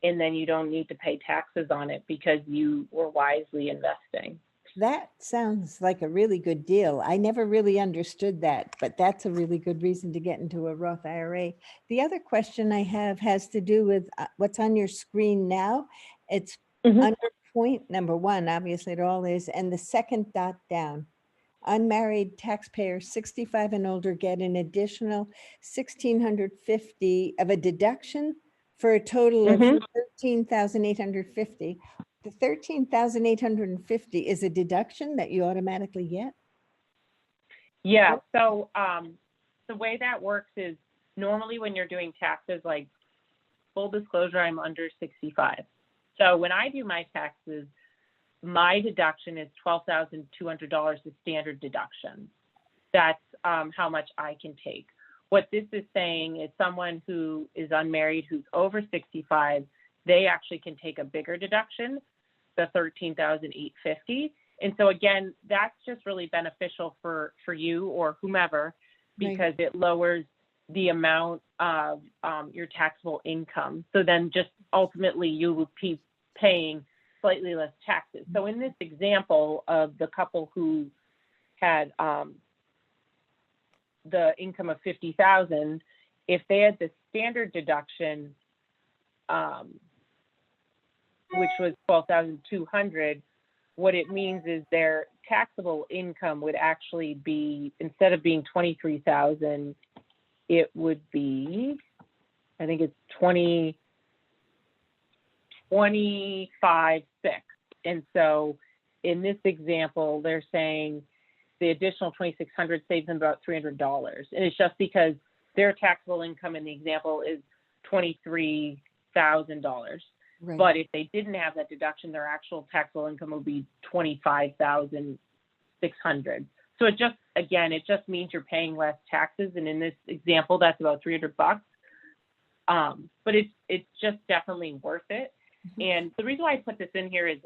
and then you don't need to pay taxes on it because you were wisely investing. That sounds like a really good deal. I never really understood that, but that's a really good reason to get into a Roth IRA. The other question I have has to do with what's on your screen now. It's Mhm. under point number 1, obviously it all is, and the second dot down. Unmarried taxpayers 65 and older get an additional $1,650 of a deduction for a total of Mhm. $13,850. The $13,850 is a deduction that you automatically get? Yeah. So the way that works is normally when you're doing taxes, like full disclosure, I'm under 65. So when I do my taxes, my deduction is $12,200 is standard deduction. That's how much I can take. What this is saying is someone who is unmarried, who's over 65, they actually can take a bigger deduction, the $13,850. And so again, that's just really beneficial for you or whomever, because it lowers the amount of your taxable income. So then just ultimately you would be paying slightly less taxes. So in this example of the couple who had the income of 50,000, if they had the standard deduction, which was 12,200, what it means is their taxable income would actually be, instead of being 23,000, it would be, I think it's 25,600. And so in this example, they're saying the additional 2,600 saves them about $300. And it's just because their taxable income in the example is $23,000. Right. But if they didn't have that deduction, their actual taxable income would be $25,600. So it just, again, it just means you're paying less taxes. And in this example, that's about $300. But it's just definitely worth it. And the reason why I put this in here is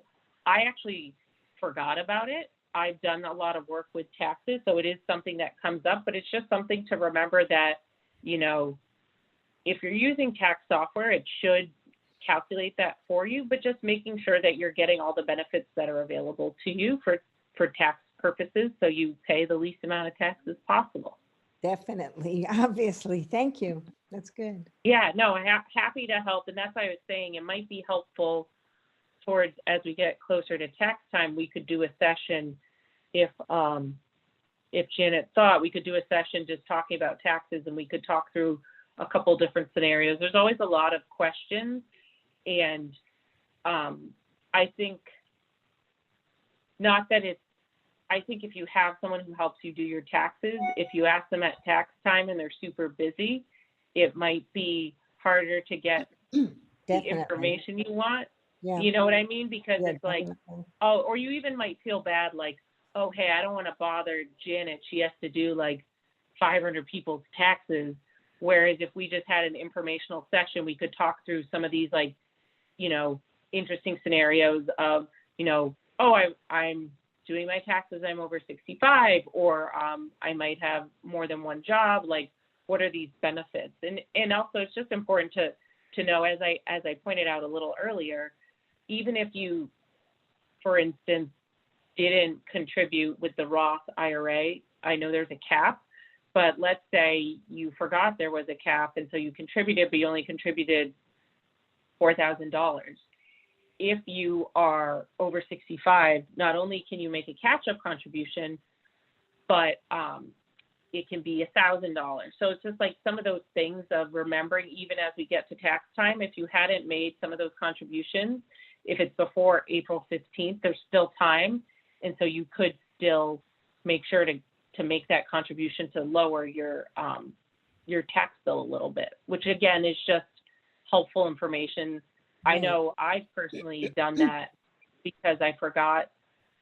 I actually forgot about it. I've done a lot of work with taxes, so it is something that comes up, but it's just something to remember that, you know, if you're using tax software, it should calculate that for you, but just making sure that you're getting all the benefits that are available to you for tax purposes, so you pay the least amount of taxes possible. Definitely, obviously. Thank you. That's good. Yeah, no, I'm happy to help. And that's why I was saying it might be helpful towards, as we get closer to tax time, we could do a session if Janet thought we could do a session just talking about taxes, and we could talk through a couple different scenarios. There's always a lot of questions. And I think I think if you have someone who helps you do your taxes, if you ask them at tax time and they're super busy, it might be harder to get the information you want. Yeah. You know what I mean? Because Yeah, it's like, definitely. oh, or you even might feel bad, like, oh, hey, I don't want to bother Janet. She has to do like 500 people's taxes. Whereas if we just had an informational session, we could talk through some of these, like, you know, interesting scenarios of, you know, oh, I'm doing my taxes, I'm over 65, or I might have more than one job. Like, what are these benefits? And also, it's just important to know, as I pointed out a little earlier, even if you, for instance, didn't contribute with the Roth IRA, I know there's a cap, but let's say you forgot there was a cap, and so you contributed, but you only contributed $4,000. If you are over 65, not only can you make a catch-up contribution, but it can be $1,000. So it's just like some of those things of remembering, even as we get to tax time, if you hadn't made some of those contributions, if it's before April 15th, there's still time. And so you could still make sure to make that contribution to lower your tax bill a little bit, which again is just helpful information. I know I've personally done that because I forgot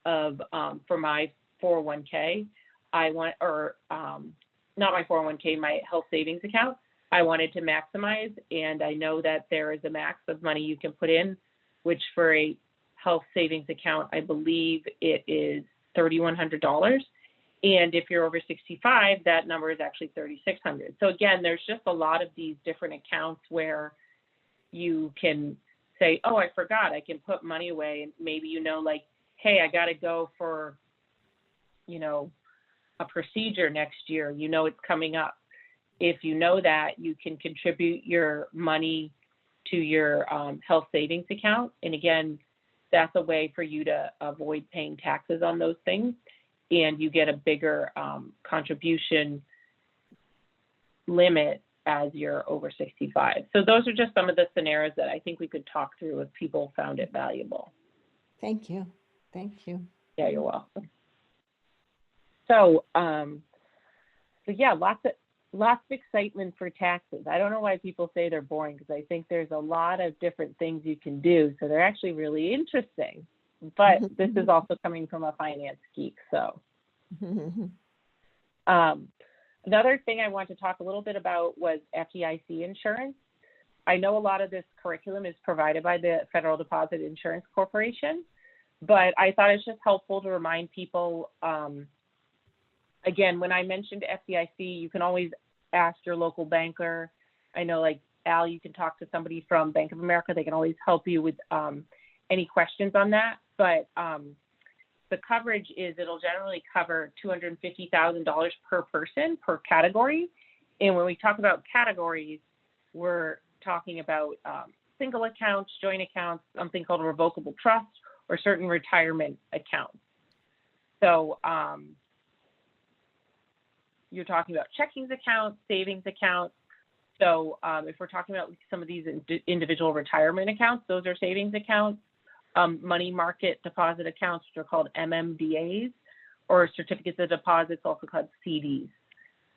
of for my 401k, not my 401k, my health savings account, I wanted to maximize, and I know that there is a max of money you can put in, which for a health savings account, I believe it is $3,100. And if you're over 65, that number is actually $3,600. So again, there's just a lot of these different accounts where you can say, oh, I forgot, I can put money away. And maybe, you know, like, hey, I got to go for, you know, a procedure next year, you know, it's coming up. If you know that, you can contribute your money to your health savings account. And again, that's a way for you to avoid paying taxes on those things. And you get a bigger contribution limit as you're over 65. So those are just some of the scenarios that I think we could talk through if people found it valuable. Thank you. Thank you. Yeah, you're welcome. So, yeah, lots lots of excitement for taxes. I don't know why people say they're boring, because I think there's a lot of different things you can do. So they're actually really interesting. But this is also coming from a finance geek. So another thing I want to talk a little bit about was FDIC insurance. I know a lot of this curriculum is provided by the Federal Deposit Insurance Corporation, but I thought it's just helpful to remind people, again, when I mentioned FDIC, you can always ask your local banker. I know, like Al, you can talk to somebody from Bank of America. They can always help you with any questions on that. But the coverage is, it'll generally cover $250,000 per person per category. And when we talk about categories, we're talking about single accounts, joint accounts, something called a revocable trust, or certain retirement accounts. So you're talking about checkings accounts, savings accounts. So if we're talking about some of these individual retirement accounts, those are savings accounts. Money market deposit accounts, which are called MMDAs, or certificates of deposits, also called CDs.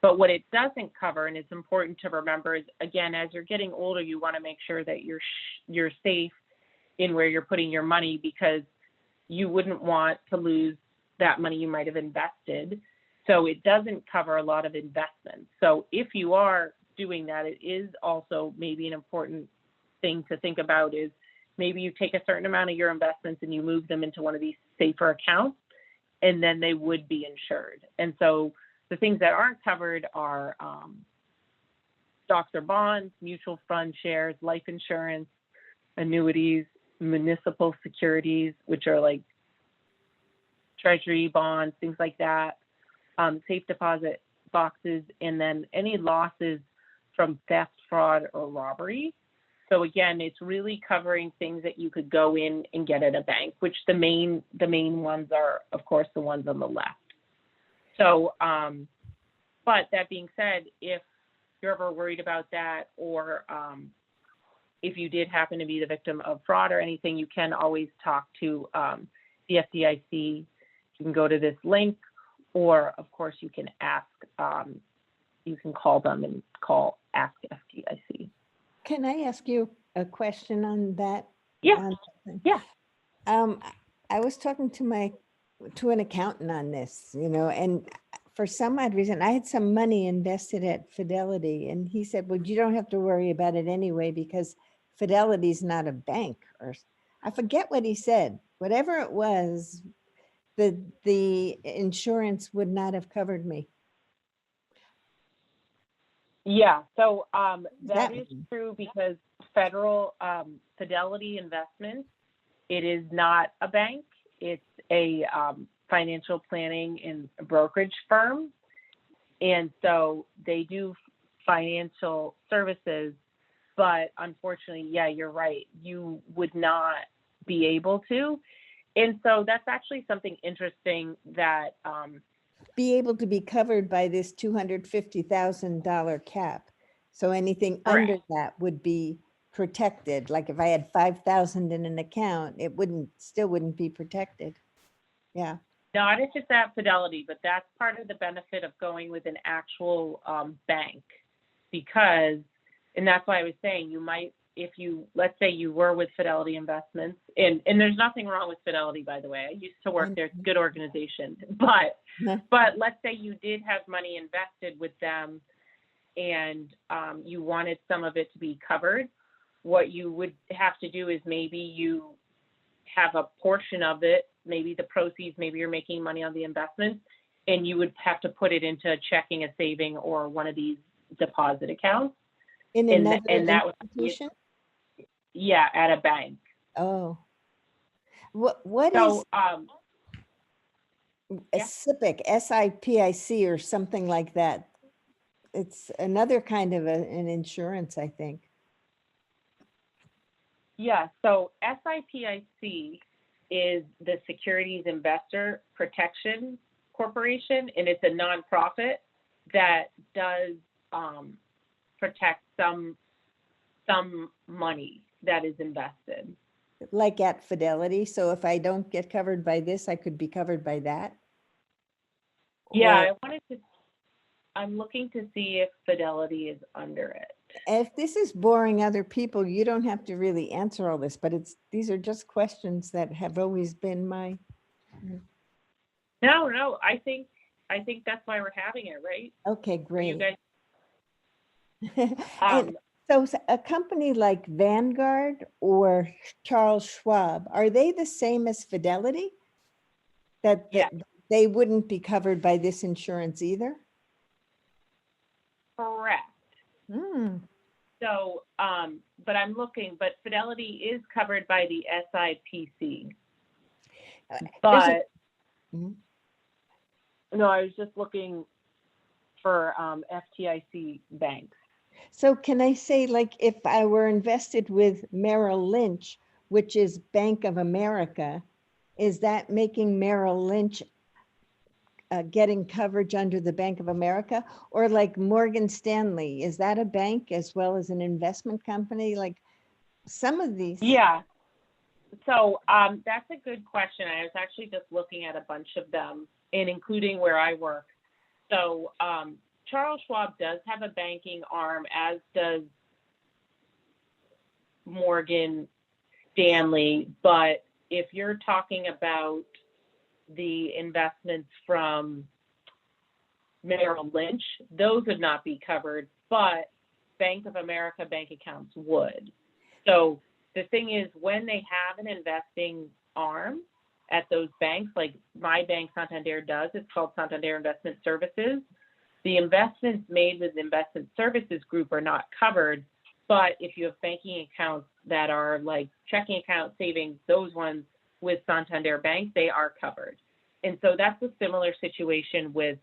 But what it doesn't cover, and it's important to remember, is, again, as you're getting older, you want to make sure that you're safe in where you're putting your money, because you wouldn't want to lose that money you might have invested. So it doesn't cover a lot of investments. So if you are doing that, it is also maybe an important thing to think about, is maybe you take a certain amount of your investments and you move them into one of these safer accounts, and then they would be insured. And so the things that aren't covered are stocks or bonds, mutual fund shares, life insurance, annuities, municipal securities, which are like treasury bonds, things like that, safe deposit boxes, and then any losses from theft, fraud, or robbery. So again, it's really covering things that you could go in and get at a bank, which the main ones are, of course, the ones on the left. So, but that being said, if you're ever worried about that, or if you did happen to be the victim of fraud or anything, you can always talk to the FDIC. You can go to this link, or of course you can ask, you can call them and ask FDIC. Can I ask you a question on that? Yeah. Yeah. I was talking to an accountant on this, and for some odd reason, I had some money invested at Fidelity, and he said, well, you don't have to worry about it anyway, because Fidelity's not a bank, or I forget what he said. Whatever it was, the insurance would not have covered me. Yeah, so that is true, because federal Fidelity Investments, it is not a bank. It's a financial planning and brokerage firm. And so they do financial services, but unfortunately, yeah, you're right. You would not be able to. And so that's actually something interesting that be able to be covered by this $250,000 cap. So anything Correct. under that would be protected. Like if I had 5,000 in an account, it still wouldn't be protected. Yeah. Not if it's at Fidelity, but that's part of the benefit of going with an actual bank, because, and that's why I was saying, you might, if you, let's say you were with Fidelity Investments, and there's nothing wrong with Fidelity, by the way. I used to work there, it's a good organization, but let's say you did have money invested with them, and you wanted some of it to be covered. What you would have to do is maybe you have a portion of it, maybe the proceeds, maybe you're making money on the investments, and you would have to put it into a checking, a saving, or one of these deposit accounts. In another institution? Yeah, at a bank. Oh. What so, is a SIPC, SIPIC, or something like that? It's another kind of an insurance, I think. Yeah, so SIPIC is the Securities Investor Protection Corporation, and it's a nonprofit that does protect some money that is invested. Like at Fidelity. So if I don't get covered by this, I could be covered by that? Yeah, Or... I wanted to I'm looking to see if Fidelity is under it. If this is boring other people, you don't have to really answer all this, but these are just questions that have always been my, No, I think that's why we're having it, right? okay, For you great. guys. And so a company like Vanguard or Charles Schwab, are they the same as Fidelity? That Yeah. they wouldn't be covered by this insurance either? Correct. Hmm. So, but Fidelity is covered by the SIPC. There's But Mhm. no, I was just looking for FTIC banks. So can I say, like, if I were invested with Merrill Lynch, which is Bank of America, is that making Merrill Lynch getting coverage under the Bank of America? Or like Morgan Stanley, is that a bank as well as an investment company? Like some of these. Yeah. So that's a good question. I was actually just looking at a bunch of them, and including where I work. So Charles Schwab does have a banking arm, as does Morgan Stanley. But if you're talking about the investments from Merrill Lynch, those would not be covered, but Bank of America bank accounts would. So the thing is, when they have an investing arm at those banks, like my bank Santander does, it's called Santander Investment Services. The investments made with the Investment Services Group are not covered, but if you have banking accounts that are like checking account savings, those ones with Santander Bank, they are covered. And so that's a similar situation with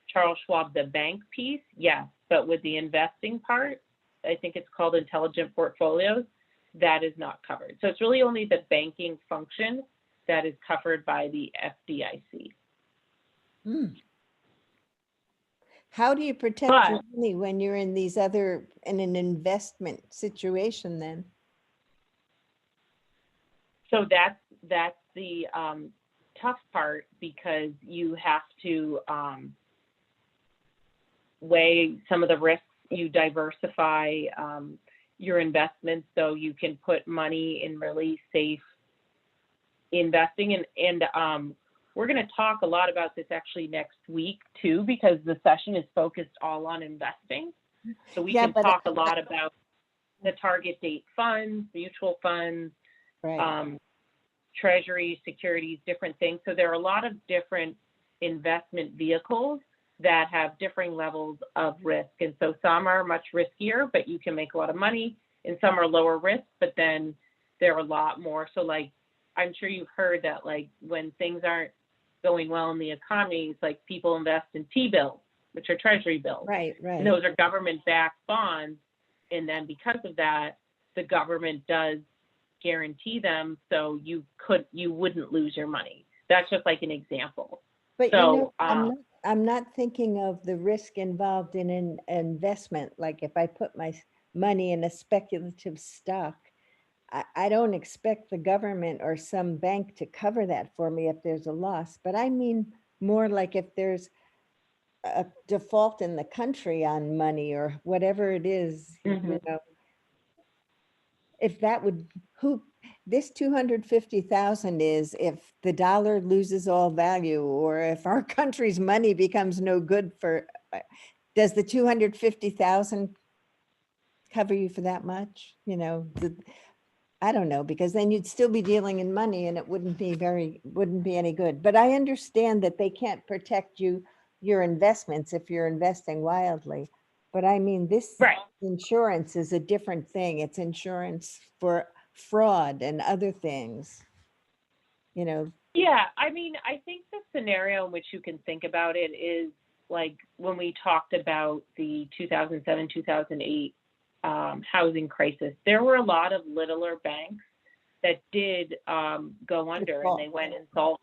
Charles Schwab, the bank piece, yes, but with the investing part, I think it's called Intelligent Portfolios, that is not covered. So it's really only the banking function that is covered by the FDIC. Hmm. How do you protect But your money when you're in these other, in an investment situation then? so that's the tough part, because you have to weigh some of the risks. You diversify your investments so you can put money in really safe investing. And we're going to talk a lot about this actually next week too, because the session is focused all on investing. So we can talk a lot about the target date funds, mutual funds, Right. treasury, securities, different things. So there are a lot of different investment vehicles that have differing levels of risk. And so some are much riskier, but you can make a lot of money, and some are lower risk, but then there are a lot more. So like, I'm sure you've heard that like when things aren't going well in the economy, it's like people invest in T-bills, which are treasury bills. Right, right. And those are government-backed bonds. And then because of that, the government does guarantee them, so you wouldn't lose your money. That's just like an example. But So I'm not thinking of the risk involved in an investment. Like if I put my money in a speculative stock, I don't expect the government or some bank to cover that for me if there's a loss. But I mean more like if there's a default in the country on money or whatever it is, you know, if that would, this 250,000 is if the dollar loses all value, or if our country's money becomes no good for, does the 250,000 cover you for that much? You know, I don't know, because then you'd still be dealing in money and it wouldn't be any good. But I understand that they can't protect your investments if you're investing wildly. But I mean, this insurance is a different thing. It's insurance for fraud and other things, you know. Yeah, I mean, I think the scenario in which you can think about it is like when we talked about the 2007, 2008 housing crisis, there were a lot of littler banks that did go under and they went insolvent.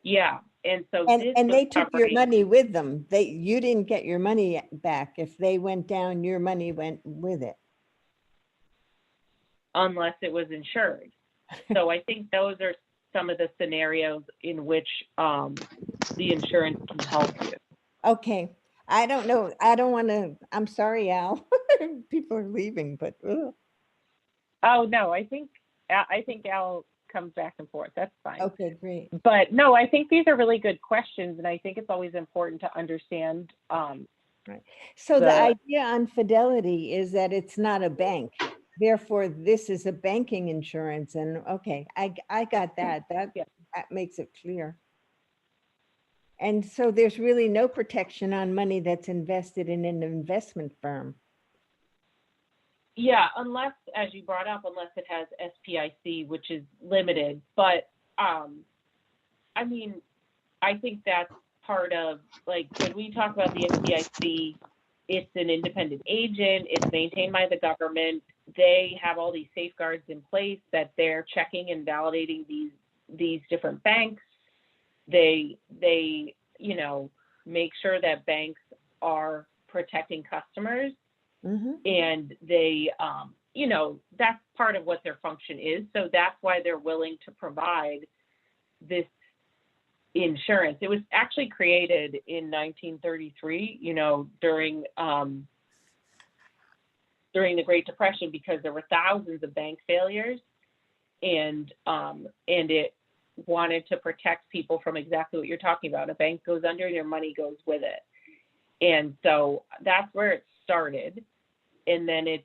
Yeah. And so and they took your money with them. You didn't get your money back. If they went down, your money went with it. Unless it was insured. So I think those are some of the scenarios in which the insurance can help you. Okay. I don't know. I don't want to, I'm sorry, Al. People are leaving, but ugh. Oh, no, I think Al comes back and forth. That's fine. Okay, great. But no, I think these are really good questions, and I think it's always important to understand. So the The- idea on Fidelity is that it's not a bank. Therefore, this is a banking insurance. And okay, I got that. That Yeah. makes it clear. And so there's really no protection on money that's invested in an investment firm. Yeah, unless, as you brought up, unless it has SPIC, which is limited. But I mean, I think that's part of, like, when we talk about the SPIC, it's an independent agent, it's maintained by the government. They have all these safeguards in place that they're checking and validating these different banks. They make sure that banks are protecting customers, and they that's part of what their function is. So that's why they're willing to provide this insurance. It was actually created in 1933, during the Great Depression, because there were thousands of bank failures, and it wanted to protect people from exactly what you're talking about. A bank goes under and your money goes with it. And so that's where it started. And then it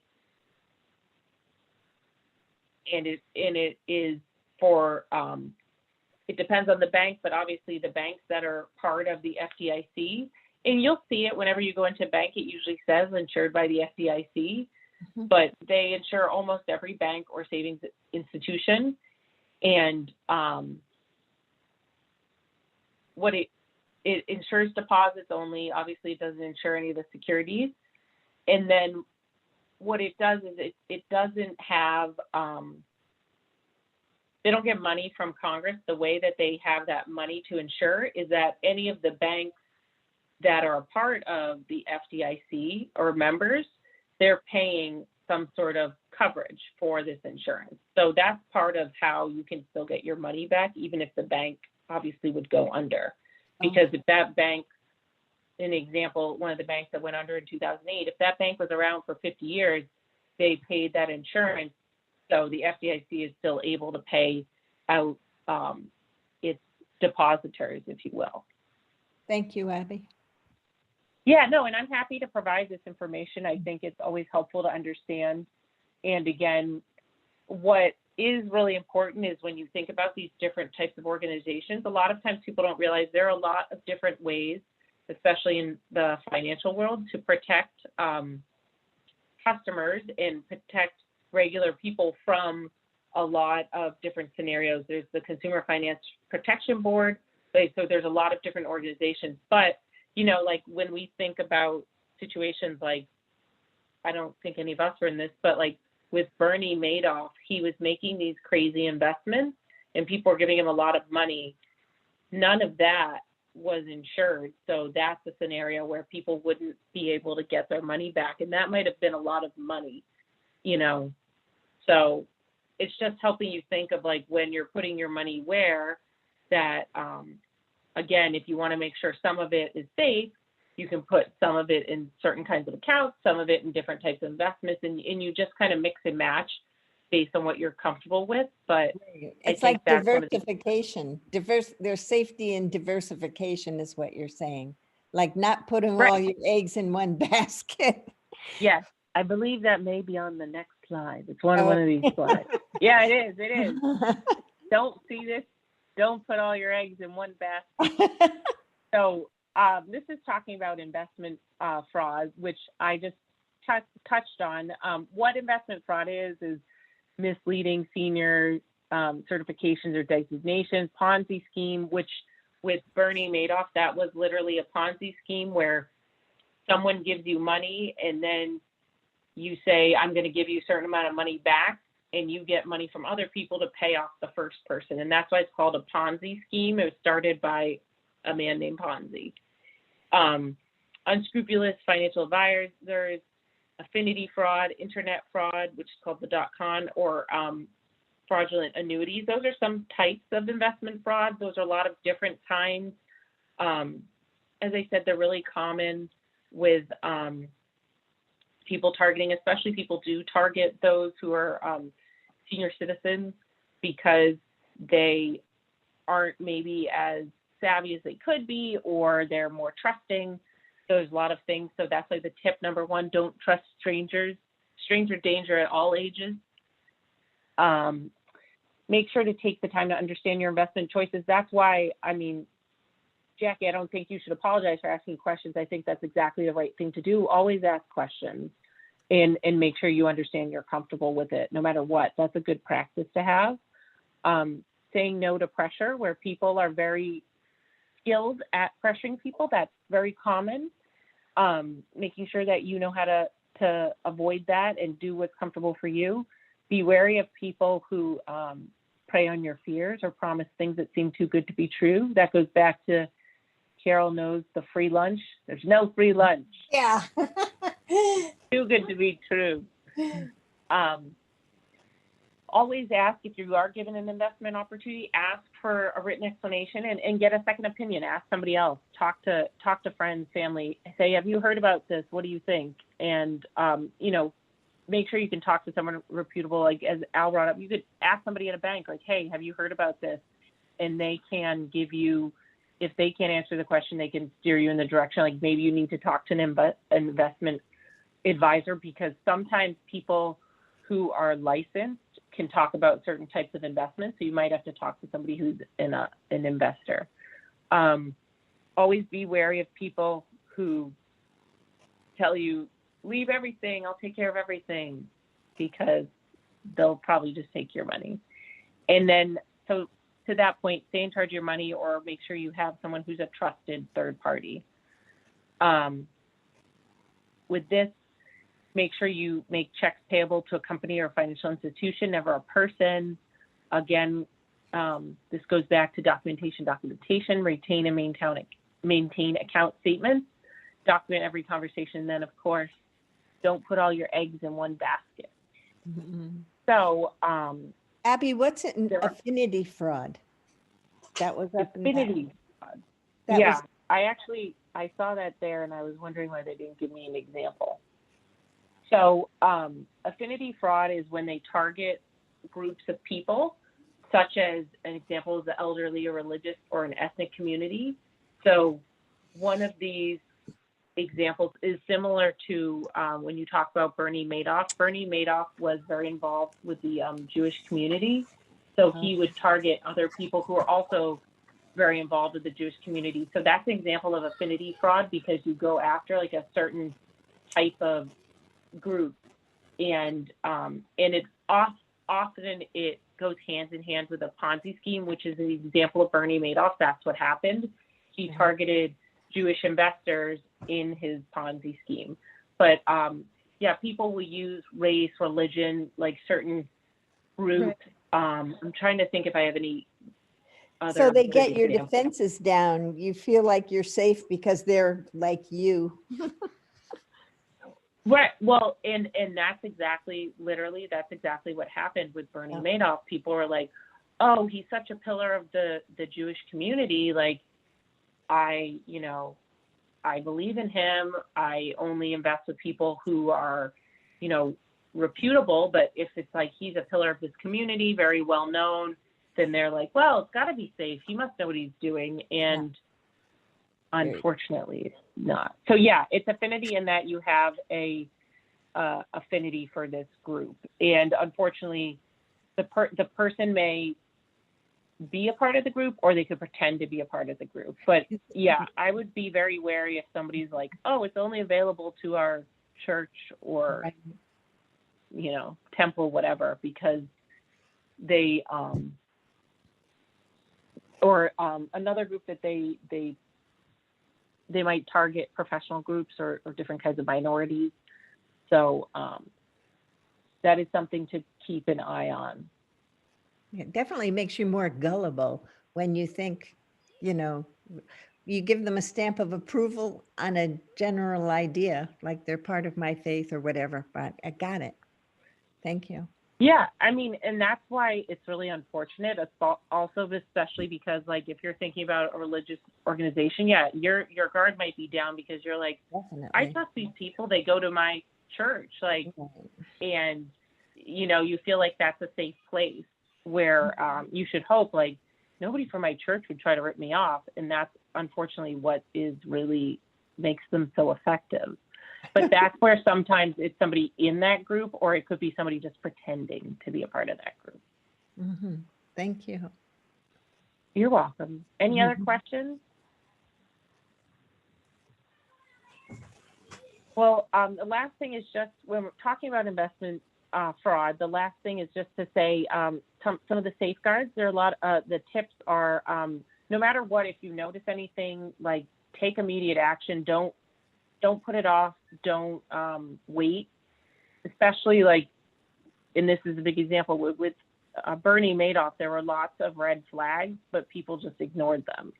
is for, it depends on the bank, but obviously the banks that are part of the FDIC, and you'll see it whenever you go into a bank, it usually says insured by the FDIC, but they insure almost every bank or savings institution. And what it insures deposits only. Obviously, it doesn't insure any of the securities. And then what it does is it doesn't have, they don't get money from Congress. The way that they have that money to insure is that any of the banks that are a part of the FDIC or members, they're paying some sort of coverage for this insurance. So that's part of how you can still get your money back, even if the bank obviously would go under. Because if that bank, an example, one of the banks that went under in 2008, if that bank was around for 50 years, they paid that insurance. So the FDIC is still able to pay out its depositories, if you will. Thank you, Abby. Yeah, no, and I'm happy to provide this information. I think it's always helpful to understand. And again, what is really important is when you think about these different types of organizations, a lot of times people don't realize there are a lot of different ways, especially in the financial world, to protect customers and protect regular people from a lot of different scenarios. There's the Consumer Finance Protection Board. So there's a lot of different organizations. But, like when we think about situations like, I don't think any of us were in this, but like with Bernie Madoff, he was making these crazy investments and people were giving him a lot of money. None of that was insured. So that's a scenario where people wouldn't be able to get their money back. And that might have been a lot of money, So it's just helping you think of like when you're putting your money where that, again, if you want to make sure some of it is safe, you can put some of it in certain kinds of accounts, some of it in different types of investments, and you just kind of mix and match based on what you're comfortable with. But it's like diversification. There's safety in diversification is what you're saying. Like not putting all your eggs in one basket. Yes, I believe that may be on the next slide. It's one of these slides. Yeah, it is. Don't see this. Don't put all your eggs in one basket. So this is talking about investment fraud, which I just touched on. What investment fraud is misleading senior certifications or designations, Ponzi scheme, which with Bernie Madoff, that was literally a Ponzi scheme where someone gives you money and then you say, I'm going to give you a certain amount of money back, and you get money from other people to pay off the first person. And that's why it's called a Ponzi scheme. It was started by a man named Ponzi. Unscrupulous financial advisors, affinity fraud, internet fraud, which is called the .con, or fraudulent annuities. Those are some types of investment fraud. Those are a lot of different kinds. As I said, they're really common. with people targeting, especially people do target those who are senior citizens because they aren't maybe as savvy as they could be, or they're more trusting. So there's a lot of things. So that's like the tip number one: don't trust strangers. Stranger danger at all ages. Make sure to take the time to understand your investment choices. That's why, I mean, Jackie, I don't think you should apologize for asking questions. I think that's exactly the right thing to do. Always ask questions and make sure you understand you're comfortable with it, no matter what. That's a good practice to have. Saying no to pressure, where people are very skilled at pressuring people, that's very common. Making sure that you know how to avoid that and do what's comfortable for you. Be wary of people who prey on your fears or promise things that seem too good to be true. That goes back to Carol knows the free lunch. There's no free lunch. Yeah. Too good to be true. Always ask, if you are given an investment opportunity, ask for a written explanation and get a second opinion. Ask somebody else. Talk to friends, family. Say, have you heard about this? What do you think? And make sure you can talk to someone reputable. Like as Al brought up, you could ask somebody at a bank, like, hey, have you heard about this? And they can give you, if they can't answer the question, they can steer you in the direction. Like maybe you need to talk to an investment advisor, because sometimes people who are licensed can talk about certain types of investments. So you might have to talk to somebody who's an investor. Always be wary of people who tell you, leave everything, I'll take care of everything, because they'll probably just take your money. And then, so to that point, stay in charge of your money, or make sure you have someone who's a trusted third party. With this, make sure you make checks payable to a company or financial institution, never a person. Again, this goes back to documentation, retain and maintain account statements, document every conversation. And then of course, don't put all your eggs in one basket. Mhm. So, Abby, what's an there are- affinity fraud? That was up in affinity. that Yeah, was- I saw that there, and I was wondering why they didn't give me an example. So affinity fraud is when they target groups of people, such as an example is the elderly or religious or an ethnic community. So one of these examples is similar to when you talk about Bernie Madoff. Bernie Madoff was very involved with the Jewish community. So he would target other people who are also very involved with the Jewish community. So that's an example of affinity fraud, because you go after like a certain type of group, and it often it goes hand in hand with a Ponzi scheme, which is an example of Bernie Madoff. That's what happened. He targeted Jewish investors in his Ponzi scheme. But yeah, people will use race, religion, like certain groups. I'm trying to think if I have any other. So they get your examples. defenses down. You feel like you're safe because they're like you. Right. Well, and that's exactly, literally, that's exactly what happened with Bernie Madoff. People were like, oh, he's such a pillar of the Jewish community. Like, I believe in him. I only invest with people who are, reputable. But if it's like he's a pillar of this community, very well known, then they're like, well, it's got to be safe. He must know what he's doing. And unfortunately, it's not. So yeah, it's affinity in that you have a affinity for this group, and unfortunately, the person may be a part of the group, or they could pretend to be a part of the group. But yeah, I would be very wary if somebody's like, oh, it's only available to our church or temple, whatever, because they or another group that they might target professional groups or different kinds of minorities. So that is something to keep an eye on. It definitely makes you more gullible when you think, you give them a stamp of approval on a general idea, like they're part of my faith or whatever, but I got it. Thank you. Yeah, I mean, and that's why it's really unfortunate. Also, especially because, like, if you're thinking about a religious organization, yeah, your guard might be down because you're like, I Definitely. trust these people. They go to my church, like, and you feel like that's a safe place where you should hope, like, nobody from my church would try to rip me off, and that's unfortunately what is really makes them so effective. But that's where sometimes it's somebody in that group, or it could be somebody just pretending to be a part of that group. Mhm. Thank you. You're welcome. Any other questions? Well, the last thing is just when we're talking about investment fraud, the last thing is just to say some of the safeguards. There are a lot. The tips are no matter what, if you notice anything, like take immediate action. Don't put it off. Don't wait. Especially like, and this is a big example with Bernie Madoff. There were lots of red flags, but people just ignored them.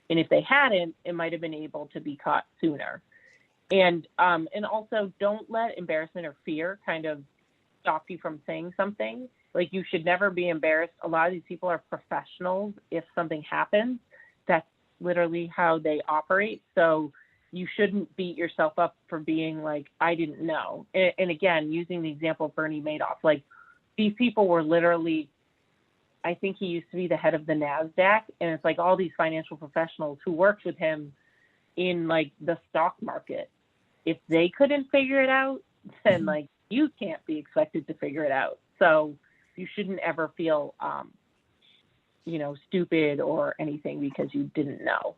And if they hadn't, it might have been able to be caught sooner. And also don't let embarrassment or fear kind of stop you from saying something. Like, you should never be embarrassed. A lot of these people are professionals. If something happens, that's literally how they operate. So you shouldn't beat yourself up for being like, I didn't know. And again, using the example of Bernie Madoff, like, these people were literally, I think he used to be the head of the NASDAQ. And it's like all these financial professionals who worked with him in like the stock market. If they couldn't figure it out, then like you can't be expected to figure it out. So you shouldn't ever feel, stupid or anything because you didn't know.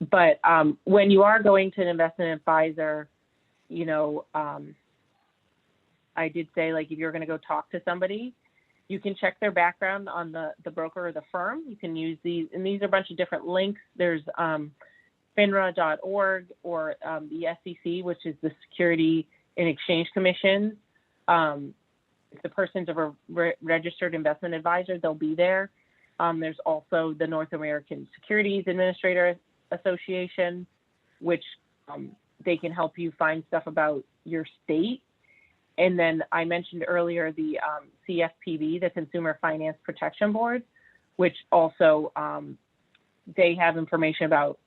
But when you are going to an investment advisor, I did say, like, if you're going to go talk to somebody, you can check their background on the broker or the firm. You can use these, and these are a bunch of different links. There's FINRA.org or the SEC, which is the Security and Exchange Commission. If the person's a registered investment advisor, they'll be there. There's also the North American Securities Administrator Association, which they can help you find stuff about your state. And then I mentioned earlier the CFPB, the Consumer Finance Protection Board, which also they have information about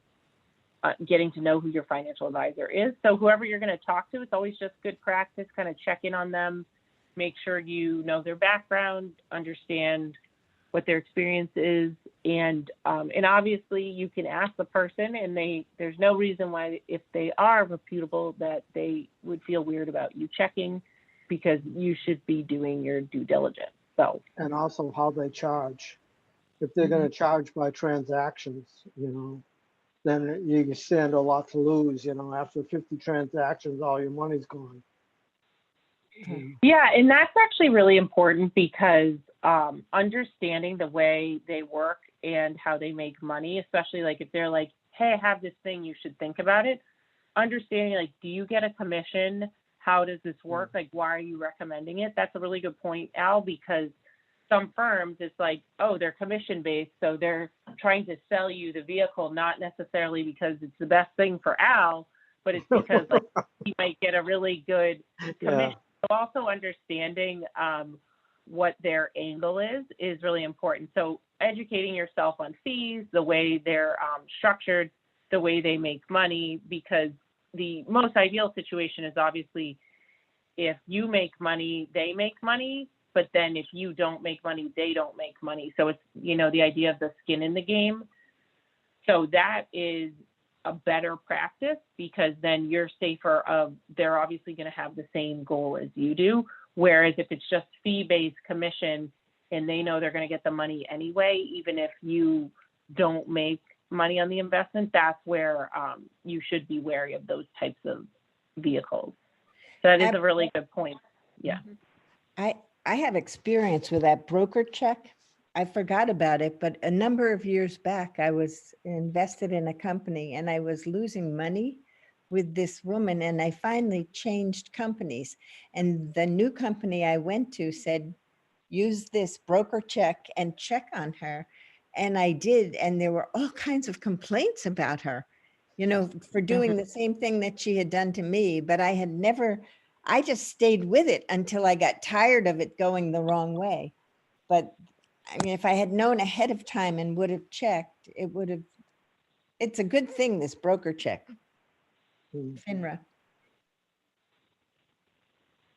getting to know who your financial advisor is. So whoever you're going to talk to, it's always just good practice, kind of check in on them, make sure you know their background, understand what their experience is, and obviously you can ask the person, and there's no reason why, if they are reputable, that they would feel weird about you checking, because you should be doing your due diligence. So, And also how they charge. If they're going to charge by transactions, then you stand a lot to lose. After 50 transactions, all your money's gone. yeah, and that's actually really important, because understanding the way they work and how they make money, especially like if they're like, hey, I have this thing, you should think about it. Understanding, like, do you get a commission? How does this work? Like, why are you recommending it? That's a really good point, Al, because some firms, it's like, oh, they're commission based, so they're trying to sell you the vehicle, not necessarily because it's the best thing for Al, but it's because like he might get a really good commission. So also understanding what their angle is really important. So educating yourself on fees, the way they're structured, the way they make money, because the most ideal situation is obviously if you make money, they make money, but then if you don't make money, they don't make money. So it's, the idea of the skin in the game. So that is a better practice, because then you're safer of, they're obviously going to have the same goal as you do. Whereas if it's just fee-based commission and they know they're going to get the money anyway, even if you don't make money on the investment, that's where you should be wary of those types of vehicles. So that is a really good point. Yeah. I have experience with that broker check. I forgot about it, but a number of years back, I was invested in a company and I was losing money with this woman, and I finally changed companies. And the new company I went to said, use this broker check and check on her. And I did. And there were all kinds of complaints about her, for doing the same thing that she had done to me. But I I just stayed with it until I got tired of it going the wrong way. But I mean, if I had known ahead of time and would have checked, it would have, it's a good thing, this broker check, FINRA.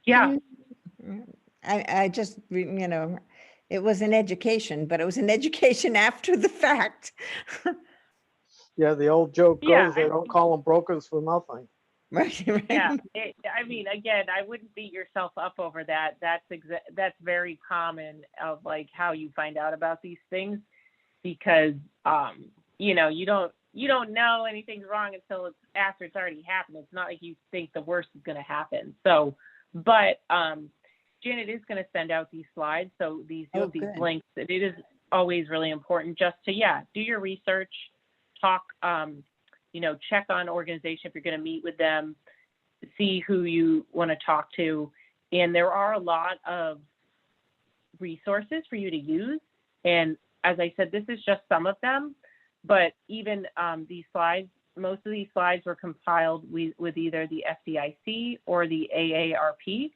Yeah. I just, you know, it was an education, but it was an education after the fact. Yeah, the old joke Yeah, goes, they don't call them brokers for nothing. Right, right. Yeah, I mean, again, I wouldn't beat yourself up over that. That's very common of like how you find out about these things, because you know, you don't know anything's wrong until it's after it's already happened. It's not like you think the worst is going to happen. So, but Janet is going to send out these slides, so these Good. links. It is always really important just to do your research, talk. You know, check on organization if you're going to meet with them, see who you want to talk to. And there are a lot of resources for you to use. And as I said, this is just some of them, but even these slides, most of these slides were compiled with either the FDIC or the AARP.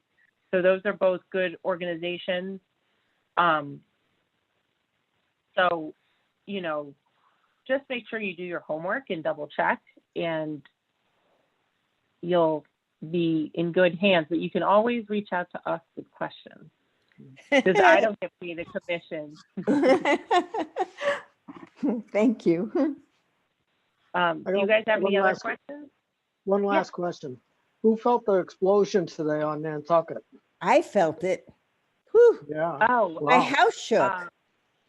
So those are both good organizations. So, you know, just make sure you do your homework and double check, and you'll be in good hands. But you can always reach out to us with questions, because I don't get paid a commission. Thank you. Do you guys have any other questions? One last question. Who felt the explosion today on Nantucket? I felt it. Whew, Yeah. Oh, my Wow. house shook.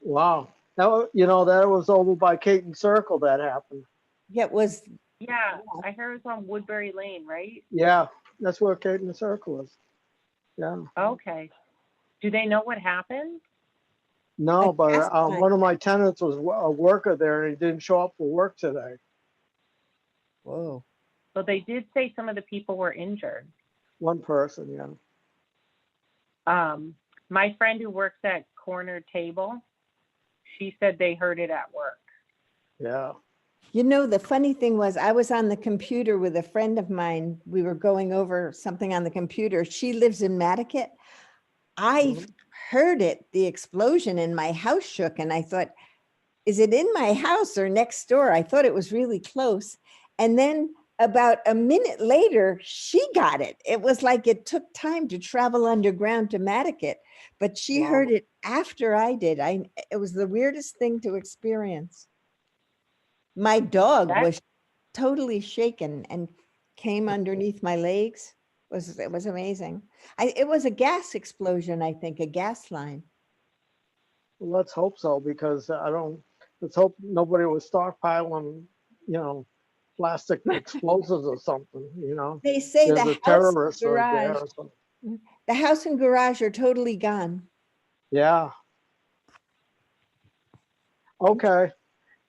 Wow. That, you know, that was over by Caton Circle that happened. Yeah, it was, yeah, I heard it was on Woodbury Lane, right? Yeah, that's where Caton Circle is. Yeah. Okay. Do they know what happened? No, A but gas pipe. one of my tenants was a worker there and he didn't show up for work today. whoa. So they did say some of the people were injured. One person, yeah. My friend who works at Corner Table, she said they heard it at work. Yeah. You know, the funny thing was I was on the computer with a friend of mine. We were going over something on the computer. She lives in Matticat. I heard it, the explosion, and my house shook. And I thought, is it in my house or next door? I thought it was really close. And then about a minute later, she got it. It was like it took time to travel underground to Matticat, but she Wow. heard it after I did. It was the weirdest thing to experience. My dog was totally shaken and came underneath my legs. It was amazing. It was a gas explosion, I think, a gas line. Well, let's hope so, because let's hope nobody was stockpiling, you know, plastic explosives or something, you know. They say There's the a house terrorist and right there garage, or something. the house and garage are totally gone. Yeah. Okay.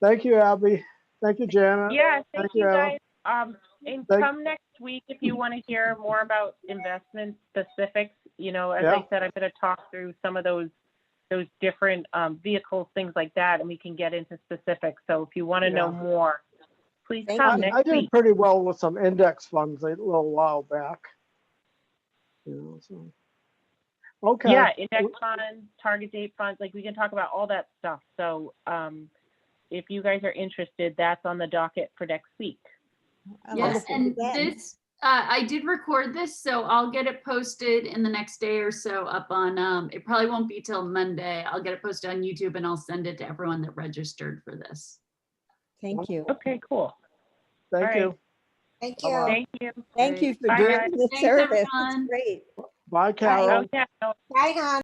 Thank you, Abby. Thank you, Janet. Yeah, thank you Ella. guys. And Thank- come next week if you want to hear more about investment specifics. You know, as Yeah. I said, I'm going to talk through some of those different vehicles, things like that, and we can get into specifics. So if you want to know Yeah. more, please Thank come you. next I did week. pretty well with some index funds a little while back. You know, so. Okay. Yeah, index funds, target date funds, like we can talk about all that stuff. So if you guys are interested, that's on the docket for next week. Yes, and this, I did record this, so I'll get it posted in the next day or so up on, it probably won't be till Monday. I'll get it posted on YouTube and I'll send it to everyone that registered for this. Thank you. Okay, cool. Thank All you. right. Thank you. Bye-bye. Thank you. Thank you for Bye, doing guys. the Thanks, service. It's everyone. great. Bye, Carol. Oh, yeah. Bye, hon.